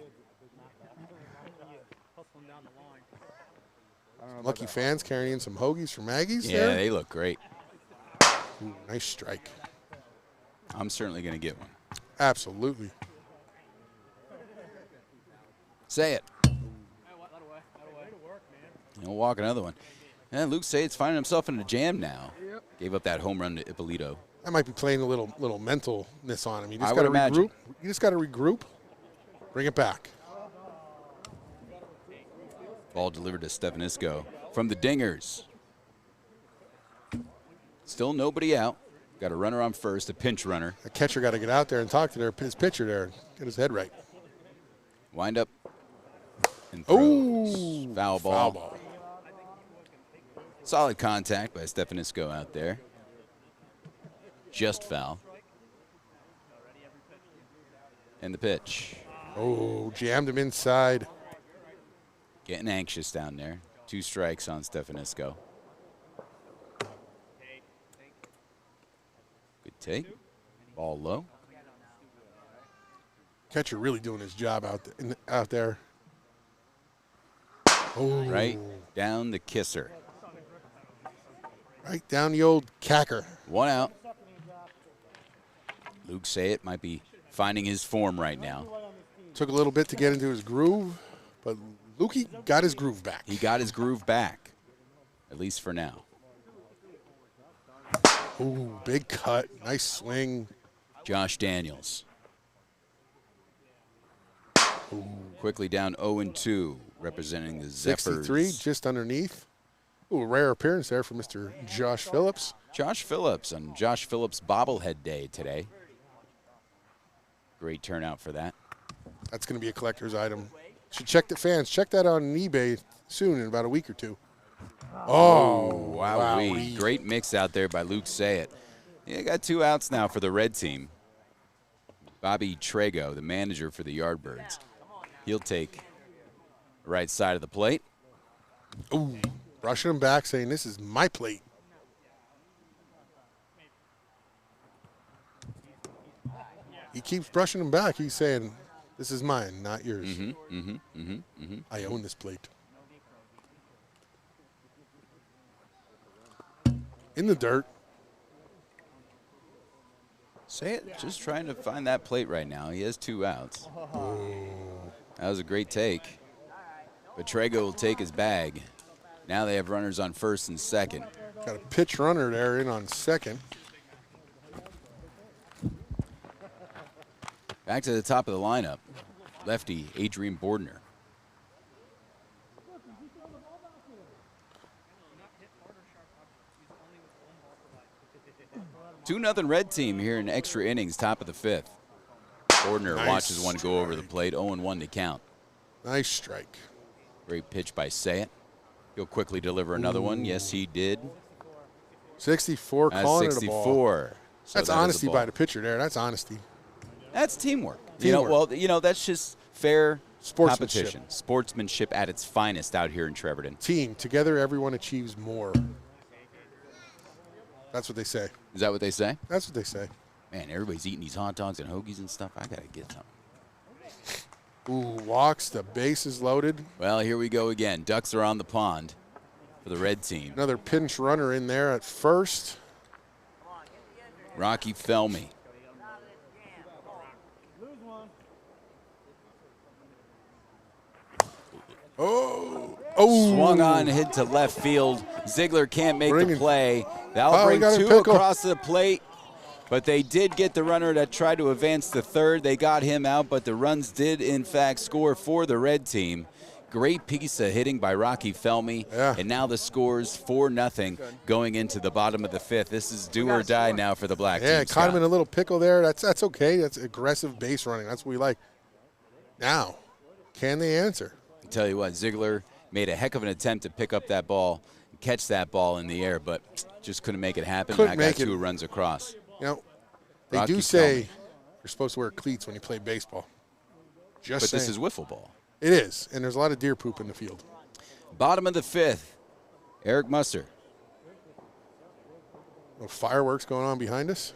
[SPEAKER 2] Lucky fans carrying in some hoagies for Maggie's
[SPEAKER 1] Yeah,
[SPEAKER 2] there.
[SPEAKER 1] they look great.
[SPEAKER 2] Ooh, nice strike.
[SPEAKER 1] I'm certainly going to get one.
[SPEAKER 2] Absolutely.
[SPEAKER 1] Say it. He'll walk another one. And Luke Sayet's finding himself in a jam now. Gave up that home run to Ippolito.
[SPEAKER 2] I might be playing a little mentalness on him. You
[SPEAKER 1] I
[SPEAKER 2] just
[SPEAKER 1] would
[SPEAKER 2] got to
[SPEAKER 1] imagine.
[SPEAKER 2] regroup. You just got to regroup. Bring it back.
[SPEAKER 1] Ball delivered to Stefanisco from the Dingers. Still nobody out. Got a runner on first, a pinch runner.
[SPEAKER 2] The catcher got to get out there and talk to his pitcher there and get his head right.
[SPEAKER 1] Wind up and throws.
[SPEAKER 2] Oh,
[SPEAKER 1] Foul ball.
[SPEAKER 2] Foul ball.
[SPEAKER 1] Solid contact by Stefanisco out there. Just foul. And the pitch.
[SPEAKER 2] Oh, jammed him inside.
[SPEAKER 1] Getting anxious down there. 2 strikes on Stefanisco. Good take. Ball low.
[SPEAKER 2] Catcher really doing his job out there. Oh,
[SPEAKER 1] Right down the kisser.
[SPEAKER 2] right down the old cacker.
[SPEAKER 1] 1 out. Luke Sayet might be finding his form right now.
[SPEAKER 2] Took a little bit to get into his groove, but Lukey got his groove back.
[SPEAKER 1] He got his groove back, at least for now.
[SPEAKER 2] Ooh, big cut. Nice swing.
[SPEAKER 1] Josh Daniels. Quickly down 0-2. representing the
[SPEAKER 2] 63,
[SPEAKER 1] Zephyrs.
[SPEAKER 2] just underneath. Ooh, rare appearance there for Mr. Josh Phillips.
[SPEAKER 1] Josh Phillips on Josh Phillips bobblehead day today. Great turnout for that.
[SPEAKER 2] That's going to be a collector's item. Should check the fans. Check that on eBay soon in about a week or two. Oh,
[SPEAKER 1] Wowee. Great mix out there by Luke Sayett. Yeah, got 2 outs now for the red team. Bobby Trago, the manager for the Yardbirds. He'll take the right side of the plate.
[SPEAKER 2] Ooh, brushing him back, saying, this is my plate. He keeps brushing him back. He's saying, this is mine, not yours. I own this plate. In the dirt.
[SPEAKER 1] Sayett just trying to find that plate right now. He has 2 outs. That was a great take. But Trago will take his bag. Now they have runners on first and second.
[SPEAKER 2] Got a pitch runner there in on second.
[SPEAKER 1] Back to the top of the lineup. Lefty Adrian Bordner. 2-0 red team here in extra innings, top of the 5th. Bordner watches one go over the plate, 0-1 to count.
[SPEAKER 2] Nice strike.
[SPEAKER 1] Great pitch by Sayett. He'll quickly deliver another one. Yes, he did.
[SPEAKER 2] 64 calling
[SPEAKER 1] 64.
[SPEAKER 2] it a ball.
[SPEAKER 1] So
[SPEAKER 2] That's
[SPEAKER 1] that is a
[SPEAKER 2] honesty
[SPEAKER 1] ball.
[SPEAKER 2] by the pitcher there. That's honesty.
[SPEAKER 1] That's teamwork.
[SPEAKER 2] Teamwork.
[SPEAKER 1] That's just fair
[SPEAKER 2] Sportsmanship.
[SPEAKER 1] competition. Sportsmanship at its finest out here in Treverton.
[SPEAKER 2] Team. Together, everyone achieves more. That's what they say.
[SPEAKER 1] Is that what they say?
[SPEAKER 2] That's what they say.
[SPEAKER 1] Man, everybody's eating these hot dogs and hoagies and stuff. I got to get some.
[SPEAKER 2] Ooh, walks. The base is loaded.
[SPEAKER 1] Well, here we go again. Ducks are on the pond for the red team.
[SPEAKER 2] Another pinch runner in there at first.
[SPEAKER 1] Rocky Felmy.
[SPEAKER 2] Oh,
[SPEAKER 1] Swung on, hit to left field. Ziegler can't make the
[SPEAKER 2] Bringing-
[SPEAKER 1] play. That'll
[SPEAKER 2] Oh, we
[SPEAKER 1] bring
[SPEAKER 2] got a
[SPEAKER 1] 2
[SPEAKER 2] pickle.
[SPEAKER 1] across the plate. But they did get the runner that tried to advance to third. They got him out, but the runs did, in fact, score for the red team. Great piece of hitting by Rocky Felmy.
[SPEAKER 2] Yeah.
[SPEAKER 1] And now the score's 4-0 going into the bottom of the 5th. This is do or die now for the black
[SPEAKER 2] yeah,
[SPEAKER 1] team.
[SPEAKER 2] caught him
[SPEAKER 1] Scott.
[SPEAKER 2] in a little pickle there. That's okay. That's aggressive base running. That's what we like. Now, can they answer?
[SPEAKER 1] I tell you what, Ziegler made a heck of an attempt to pick up that ball, catch that ball in the air, but just couldn't make it happen.
[SPEAKER 2] Couldn't
[SPEAKER 1] And I got
[SPEAKER 2] make it.
[SPEAKER 1] 2 runs across.
[SPEAKER 2] You know, they
[SPEAKER 1] Rocky
[SPEAKER 2] do say
[SPEAKER 1] Felmy.
[SPEAKER 2] you're supposed to wear cleats when you play baseball. Just
[SPEAKER 1] But
[SPEAKER 2] saying.
[SPEAKER 1] this is wiffle ball.
[SPEAKER 2] It is, and there's a lot of deer poop in the field.
[SPEAKER 1] Bottom of the 5th, Eric Musser.
[SPEAKER 2] No fireworks going on behind us.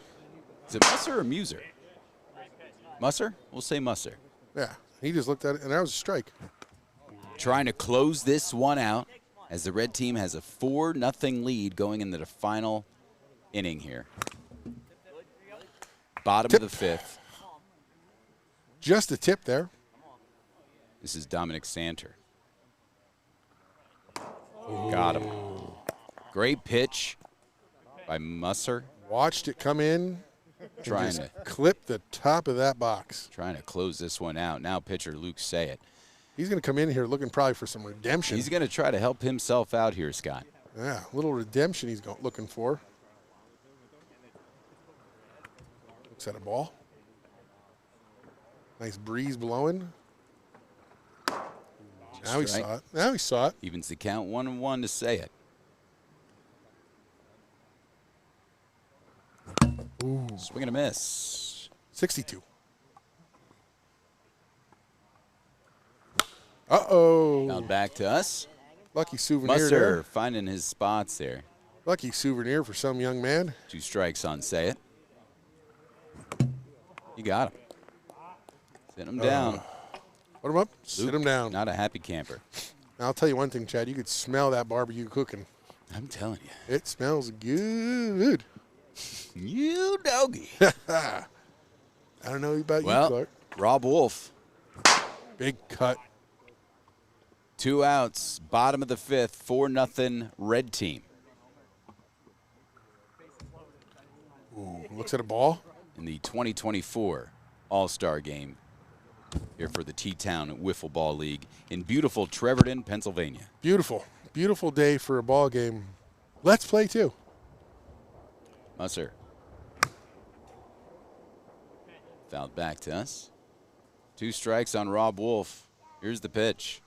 [SPEAKER 1] Is it Musser or Muser? Musser? We'll say Musser.
[SPEAKER 2] Yeah, he just looked at it, and that was a strike.
[SPEAKER 1] Trying to close this one out as the red team has a 4-0 lead going into the final inning here. Bottom
[SPEAKER 2] Tip.
[SPEAKER 1] of the 5th.
[SPEAKER 2] Just a tip there.
[SPEAKER 1] This is Dominic Santer. Got him. Great pitch by Musser.
[SPEAKER 2] Watched it come in. and
[SPEAKER 1] Trying
[SPEAKER 2] just
[SPEAKER 1] to
[SPEAKER 2] clip the top of that box.
[SPEAKER 1] close this one out. Now pitcher Luke Sayett.
[SPEAKER 2] He's going to come in here looking probably for some redemption.
[SPEAKER 1] He's going to try to help himself out here, Scott.
[SPEAKER 2] Yeah, a little redemption he's looking for. Looks at a ball. Nice breeze blowing. Now he
[SPEAKER 1] Strike.
[SPEAKER 2] saw it. Now he saw it.
[SPEAKER 1] Evens the count 1-1 to Sayett. Swing and a miss.
[SPEAKER 2] 62. Uh-oh.
[SPEAKER 1] Now back to us.
[SPEAKER 2] Lucky souvenir
[SPEAKER 1] Musser
[SPEAKER 2] there.
[SPEAKER 1] finding his spots there.
[SPEAKER 2] Lucky souvenir for some young man.
[SPEAKER 1] 2 strikes on Sayett. You got him. Sit him down.
[SPEAKER 2] Put him up, sit
[SPEAKER 1] Luke,
[SPEAKER 2] him down.
[SPEAKER 1] Not a happy camper.
[SPEAKER 2] Now, I'll tell you one thing, Chad. You could smell that barbecue cooking.
[SPEAKER 1] I'm telling you.
[SPEAKER 2] It smells good.
[SPEAKER 1] You doggy.
[SPEAKER 2] I don't know about you,
[SPEAKER 1] Well,
[SPEAKER 2] Clark.
[SPEAKER 1] Rob Wolf,
[SPEAKER 2] Big cut.
[SPEAKER 1] 2 outs, bottom of the 5th, 4-0 red team.
[SPEAKER 2] Ooh, looks at a ball.
[SPEAKER 1] In the 2024 All-Star game here for the T-Town Wiffle Ball League in beautiful Trevorton, Pennsylvania.
[SPEAKER 2] Beautiful. Beautiful day for a ball game. Let's play, too.
[SPEAKER 1] Musser. Fouled back to us. 2 strikes on Rob Wolf. Here's the pitch.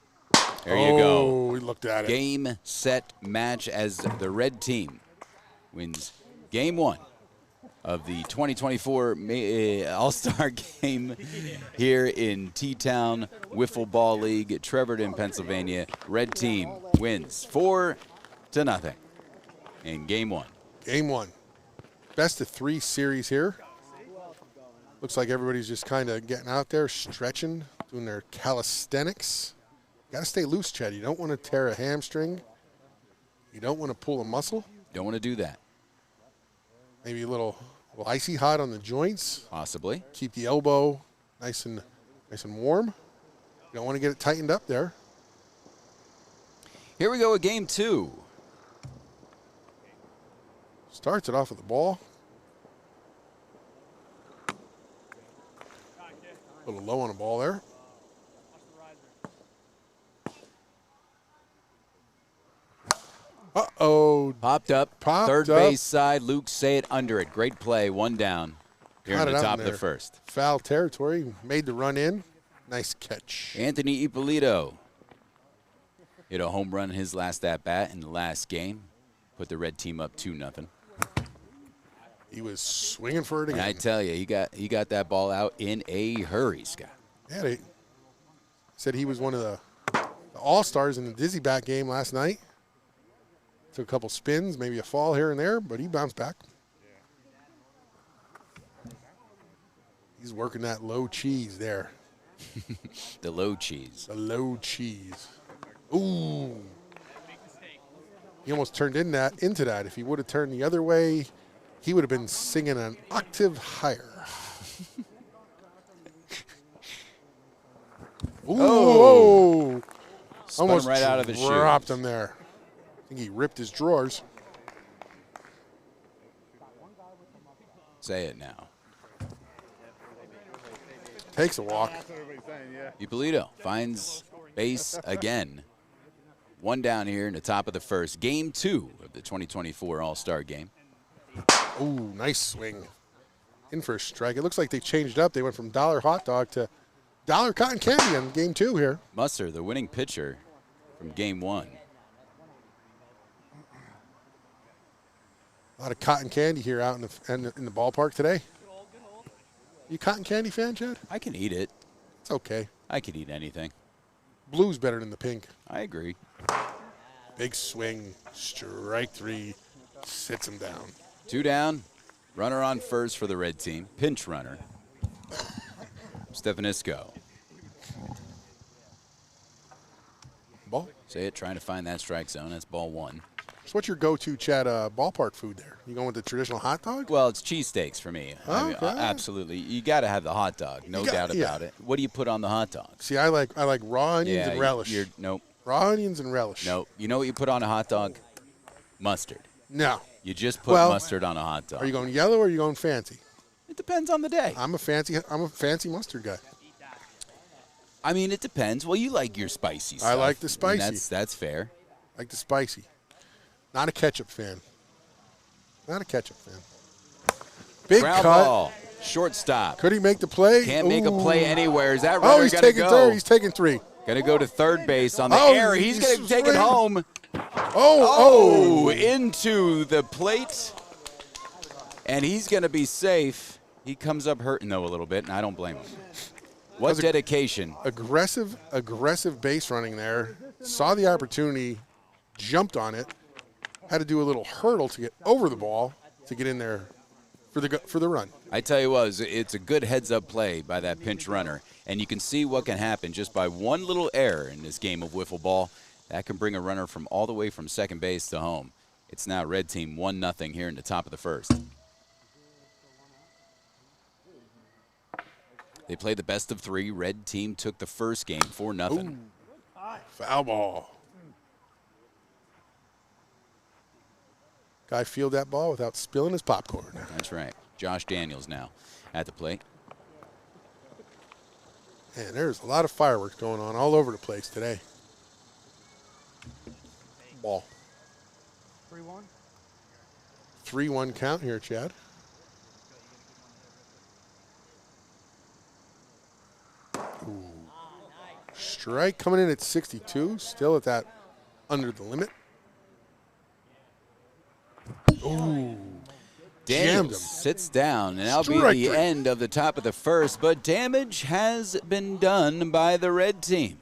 [SPEAKER 1] There you go.
[SPEAKER 2] Oh, we looked at it.
[SPEAKER 1] Game, set, match as the red team wins game 1 of the 2024 All-Star Game here in T-Town Wiffle Ball League, Trevorton, Pennsylvania. Red team wins 4-0 in game 1.
[SPEAKER 2] Game 1. Best of 3 series here. Looks like everybody's just kind of getting out there, stretching, doing their calisthenics. Got to stay loose, Chad. You don't want to tear a hamstring. You don't want to pull a muscle.
[SPEAKER 1] Don't want to do that.
[SPEAKER 2] Maybe a little icy hot on the joints.
[SPEAKER 1] Possibly.
[SPEAKER 2] Keep the elbow nice and warm. You don't want to get it tightened up there.
[SPEAKER 1] Here we go with game 2.
[SPEAKER 2] Starts it off with the ball. A little low on the ball there. Uh-oh.
[SPEAKER 1] Popped up. Third
[SPEAKER 2] up.
[SPEAKER 1] base side. Luke say it under it. Great play. 1 down here
[SPEAKER 2] Got
[SPEAKER 1] in
[SPEAKER 2] it
[SPEAKER 1] the
[SPEAKER 2] out
[SPEAKER 1] top
[SPEAKER 2] in
[SPEAKER 1] of the
[SPEAKER 2] there.
[SPEAKER 1] 1st.
[SPEAKER 2] Foul territory. Made the run in. Nice catch.
[SPEAKER 1] Anthony Ippolito hit a home run in his last at-bat in the last game. Put the red team up 2-0.
[SPEAKER 2] He was swinging for it again.
[SPEAKER 1] And I tell you, he got that ball out in a hurry, Scott.
[SPEAKER 2] Yeah, they said he was one of the all-stars in the Dizzy Bat game last night. Took a couple spins, maybe a fall here and there, but he bounced back. He's working that low cheese there.
[SPEAKER 1] The low cheese.
[SPEAKER 2] The low cheese. Ooh. He almost turned into that. If he would have turned the other way, he would have been singing an octave higher. Ooh.
[SPEAKER 1] Oh. Spun
[SPEAKER 2] Almost
[SPEAKER 1] him right out of his shoes.
[SPEAKER 2] dropped him there. I think he ripped his drawers.
[SPEAKER 1] Say it now.
[SPEAKER 2] Takes a walk.
[SPEAKER 1] Ippolito finds base again. 1 down here in the top of the 1st. Game 2 of the 2024 All-Star Game.
[SPEAKER 2] Ooh, nice swing. In for a strike. It looks like they changed up. They went from $1 hot dog to $1 cotton candy on game 2 here.
[SPEAKER 1] Musser, the winning pitcher from game 1.
[SPEAKER 2] A lot of cotton candy here out in the ballpark today. You a cotton candy fan, Chad?
[SPEAKER 1] I can eat it.
[SPEAKER 2] It's okay.
[SPEAKER 1] I could eat anything.
[SPEAKER 2] Blue's better than the pink.
[SPEAKER 1] I agree.
[SPEAKER 2] Big swing. Strike 3. Sits him down.
[SPEAKER 1] 2 down. Runner on first for the red team. Pinch runner. Stefanisco.
[SPEAKER 2] Ball.
[SPEAKER 1] Say it, trying to find that strike zone. That's ball 1.
[SPEAKER 2] So what's your go-to, Chad, ballpark food there? You going with the traditional hot dog?
[SPEAKER 1] Well, it's cheesesteaks for me. I mean,
[SPEAKER 2] Okay.
[SPEAKER 1] absolutely. You got to have the hot dog. No doubt about it. What do you put on the hot dog?
[SPEAKER 2] See, I like raw onions and relish.
[SPEAKER 1] Nope.
[SPEAKER 2] Raw onions and relish.
[SPEAKER 1] Nope. You know what you put on a hot dog? Mustard.
[SPEAKER 2] No.
[SPEAKER 1] You just put mustard on a hot dog.
[SPEAKER 2] Are you going yellow or are you going fancy?
[SPEAKER 1] It depends on the day.
[SPEAKER 2] I'm a fancy mustard guy.
[SPEAKER 1] I mean, it depends. Well, you like your spicy stuff.
[SPEAKER 2] I like the spicy.
[SPEAKER 1] I mean, that's fair.
[SPEAKER 2] I like the spicy. Not a ketchup fan. Not a ketchup fan. Big
[SPEAKER 1] Ground
[SPEAKER 2] cut.
[SPEAKER 1] ball. Shortstop.
[SPEAKER 2] Could he make the play?
[SPEAKER 1] Can't make a play anywhere. Is that
[SPEAKER 2] Oh,
[SPEAKER 1] runner
[SPEAKER 2] he's
[SPEAKER 1] going to
[SPEAKER 2] taking
[SPEAKER 1] go?
[SPEAKER 2] third. He's taking 3.
[SPEAKER 1] Going to go to third base on the
[SPEAKER 2] Oh,
[SPEAKER 1] air. He's going to
[SPEAKER 2] he's
[SPEAKER 1] take it
[SPEAKER 2] swinging.
[SPEAKER 1] home.
[SPEAKER 2] Oh,
[SPEAKER 1] Into the plate. And he's going to be safe. He comes up hurting, though, a little bit, and I don't blame him. What dedication.
[SPEAKER 2] Aggressive base running there. Saw the opportunity, jumped on it, had to do a little hurdle to get over the ball to get in there for the run.
[SPEAKER 1] I tell you what, it's a good heads-up play by that pinch runner, and you can see what can happen just by one little error in this game of wiffle ball. That can bring a runner from all the way from second base to home. It's now red team 1-0 here in the top of the 1st. They played the best of 3. Red team took the first game 4-0.
[SPEAKER 2] Foul ball. Guy field that ball without spilling his popcorn.
[SPEAKER 1] That's right. Josh Daniels now at the plate.
[SPEAKER 2] Man, there's a lot of fireworks going on all over the place today. Ball.
[SPEAKER 3] 3-1.
[SPEAKER 2] 3-1 count here, Chad. Ooh. Strike coming in at 62, still at that under the limit. Ooh. Jammed him.
[SPEAKER 1] Sits down, and that'll
[SPEAKER 2] Strike
[SPEAKER 1] be the
[SPEAKER 2] three.
[SPEAKER 1] end of the top of the first, but damage has been done by the red team.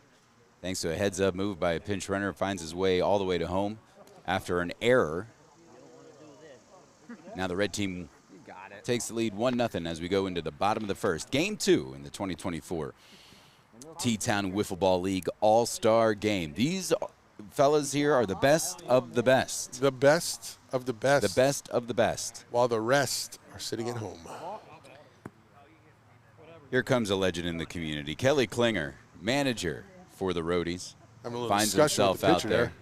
[SPEAKER 1] Thanks to a heads-up move by a pinch runner, finds his way all the way to home after an error. Now the red team takes the lead 1-0 as we go into the bottom of the first. Game 2 in the 2024 T-Town Wiffle Ball League All-Star Game. These fellas here are the best of the best.
[SPEAKER 2] The best of the best.
[SPEAKER 1] The best of the best.
[SPEAKER 2] While the rest are sitting at home.
[SPEAKER 1] Here comes a legend in the community. Kelly Klinger, manager for the Roadies,
[SPEAKER 2] Having a little
[SPEAKER 1] finds
[SPEAKER 2] discussion with
[SPEAKER 1] himself
[SPEAKER 2] the
[SPEAKER 1] out
[SPEAKER 2] pitcher
[SPEAKER 1] there.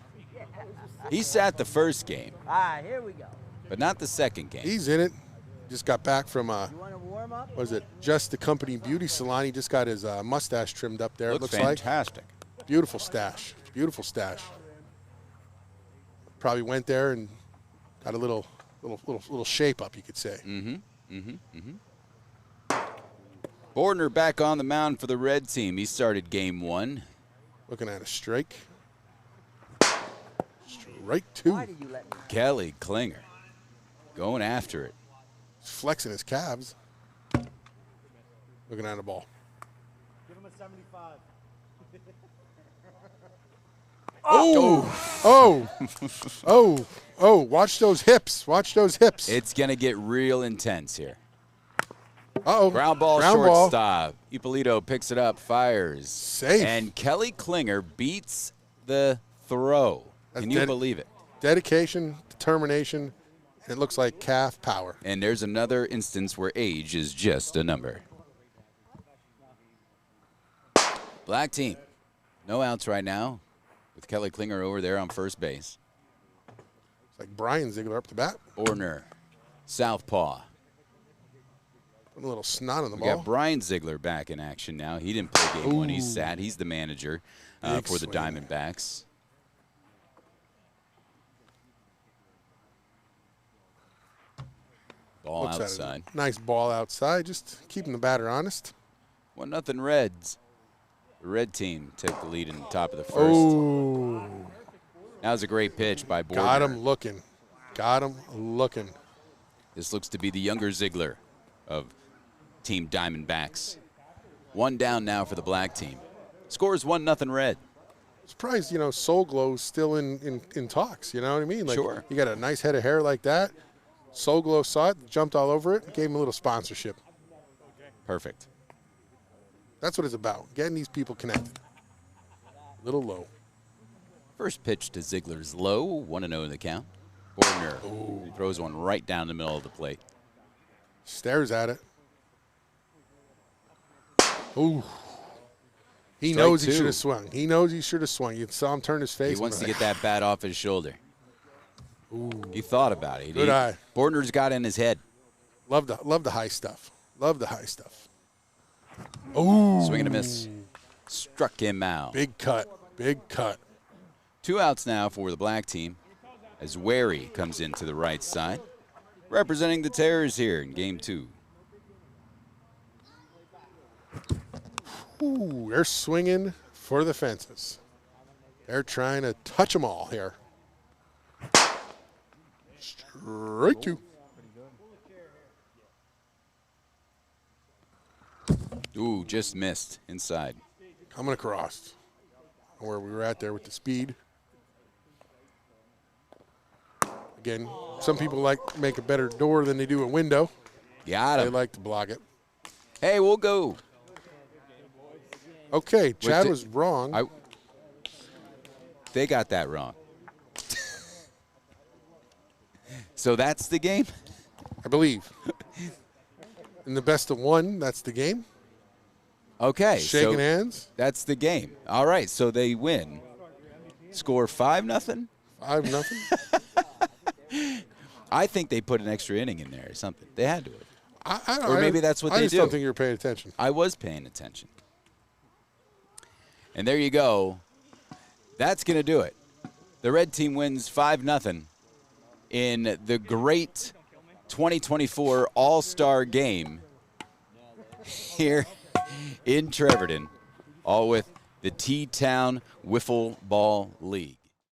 [SPEAKER 1] He sat the first game,
[SPEAKER 3] All right, here we go.
[SPEAKER 1] but not the second game.
[SPEAKER 2] He's in it. Just got back from,
[SPEAKER 3] You want to warm up?
[SPEAKER 2] what was it, Just the Company Beauty Salon. He just got his mustache trimmed up there, it
[SPEAKER 1] Looks
[SPEAKER 2] looks like.
[SPEAKER 1] fantastic.
[SPEAKER 2] Beautiful stash. Beautiful stash. Probably went there and got a little shape up, you could say.
[SPEAKER 1] Bordner back on the mound for the red team. He started game 1.
[SPEAKER 2] Looking at a strike. Strike 2.
[SPEAKER 3] Why did you let me?
[SPEAKER 1] Kelly Klinger going after it.
[SPEAKER 2] He's flexing his calves. Looking at a ball.
[SPEAKER 3] Give him a 75.
[SPEAKER 2] Oh, watch those hips. Watch those hips.
[SPEAKER 1] It's going to get real intense here.
[SPEAKER 2] Uh-oh.
[SPEAKER 1] Ground ball, shortstop. Ippolito picks it up, fires.
[SPEAKER 2] Safe.
[SPEAKER 1] And Kelly Klinger beats the throw.
[SPEAKER 2] That's
[SPEAKER 1] Can you believe it?
[SPEAKER 2] Dedication, determination, and it looks like calf power.
[SPEAKER 1] And there's another instance where age is just a number. Black team, no outs right now with Kelly Klinger over there on first base.
[SPEAKER 2] It's like Brian Ziegler up the bat.
[SPEAKER 1] Bordner, southpaw.
[SPEAKER 2] Putting a little snot on the
[SPEAKER 1] We
[SPEAKER 2] ball.
[SPEAKER 1] got Brian Ziegler back in action now. He didn't play game 1. He's sat. He's the manager
[SPEAKER 2] Big
[SPEAKER 1] for the
[SPEAKER 2] swing.
[SPEAKER 1] Diamondbacks. Ball
[SPEAKER 2] Looks at it.
[SPEAKER 1] outside.
[SPEAKER 2] Nice ball outside. Just keeping the batter honest.
[SPEAKER 1] 1-0 Reds. The red team take the lead in the top of the first.
[SPEAKER 2] Oh,
[SPEAKER 1] That was a great pitch by Bordner.
[SPEAKER 2] got him looking. Got him looking.
[SPEAKER 1] This looks to be the younger Ziegler of Team Diamondbacks. 1 down now for the black team. Scores 1-0 Red.
[SPEAKER 2] Surprised, Soul Glow's still in talks. You know what I mean? Like,
[SPEAKER 1] Sure.
[SPEAKER 2] You got a nice head of hair like that. Soul Glow saw it, jumped all over it, gave him a little sponsorship.
[SPEAKER 1] Perfect.
[SPEAKER 2] That's what it's about, getting these people connected. Little low.
[SPEAKER 1] First pitch to Ziegler's low, 1-0 in the count. Bordner he throws one right down the middle of the plate.
[SPEAKER 2] Stares at it. Ooh. He
[SPEAKER 1] Strike
[SPEAKER 2] knows he
[SPEAKER 1] 2.
[SPEAKER 2] should have swung. He knows he should have swung. You saw him turn his face.
[SPEAKER 1] He wants to get that bat off his shoulder. He thought about it.
[SPEAKER 2] Good eye.
[SPEAKER 1] Bordner's got it in his head.
[SPEAKER 2] Love the high stuff. Love the high stuff. Ooh.
[SPEAKER 1] Swing and a miss. Struck him out.
[SPEAKER 2] Big cut. Big cut.
[SPEAKER 1] 2 outs now for the black team as Wary comes into the right side, representing the Terrors here in game 2.
[SPEAKER 2] Ooh, they're swinging for the fences. They're trying to touch them all here. Strike 2.
[SPEAKER 1] Ooh, just missed inside.
[SPEAKER 2] Coming across. Where we were at there with the speed. Again, some people like to make a better door than they do a window.
[SPEAKER 1] Got
[SPEAKER 2] They
[SPEAKER 1] him.
[SPEAKER 2] like to block it.
[SPEAKER 1] Hey, we'll go.
[SPEAKER 2] Okay, Chad
[SPEAKER 1] the-
[SPEAKER 2] was wrong.
[SPEAKER 1] They got that wrong. So that's the game?
[SPEAKER 2] I believe. In the best of 1, that's the game.
[SPEAKER 1] Okay.
[SPEAKER 2] Shaking
[SPEAKER 1] so
[SPEAKER 2] hands.
[SPEAKER 1] That's the game. All right, so they win. Score 5-0?
[SPEAKER 2] 5-0.
[SPEAKER 1] I think they put an extra inning in there or something. They had to have.
[SPEAKER 2] I
[SPEAKER 1] Or maybe that's what
[SPEAKER 2] I
[SPEAKER 1] they
[SPEAKER 2] just
[SPEAKER 1] do.
[SPEAKER 2] don't think you're paying attention.
[SPEAKER 1] I was paying attention. And there you go. That's going to do it. The red team wins 5-0 in the great 2024 All-Star Game here in Trevorton, all with the T-Town Wiffle Ball League.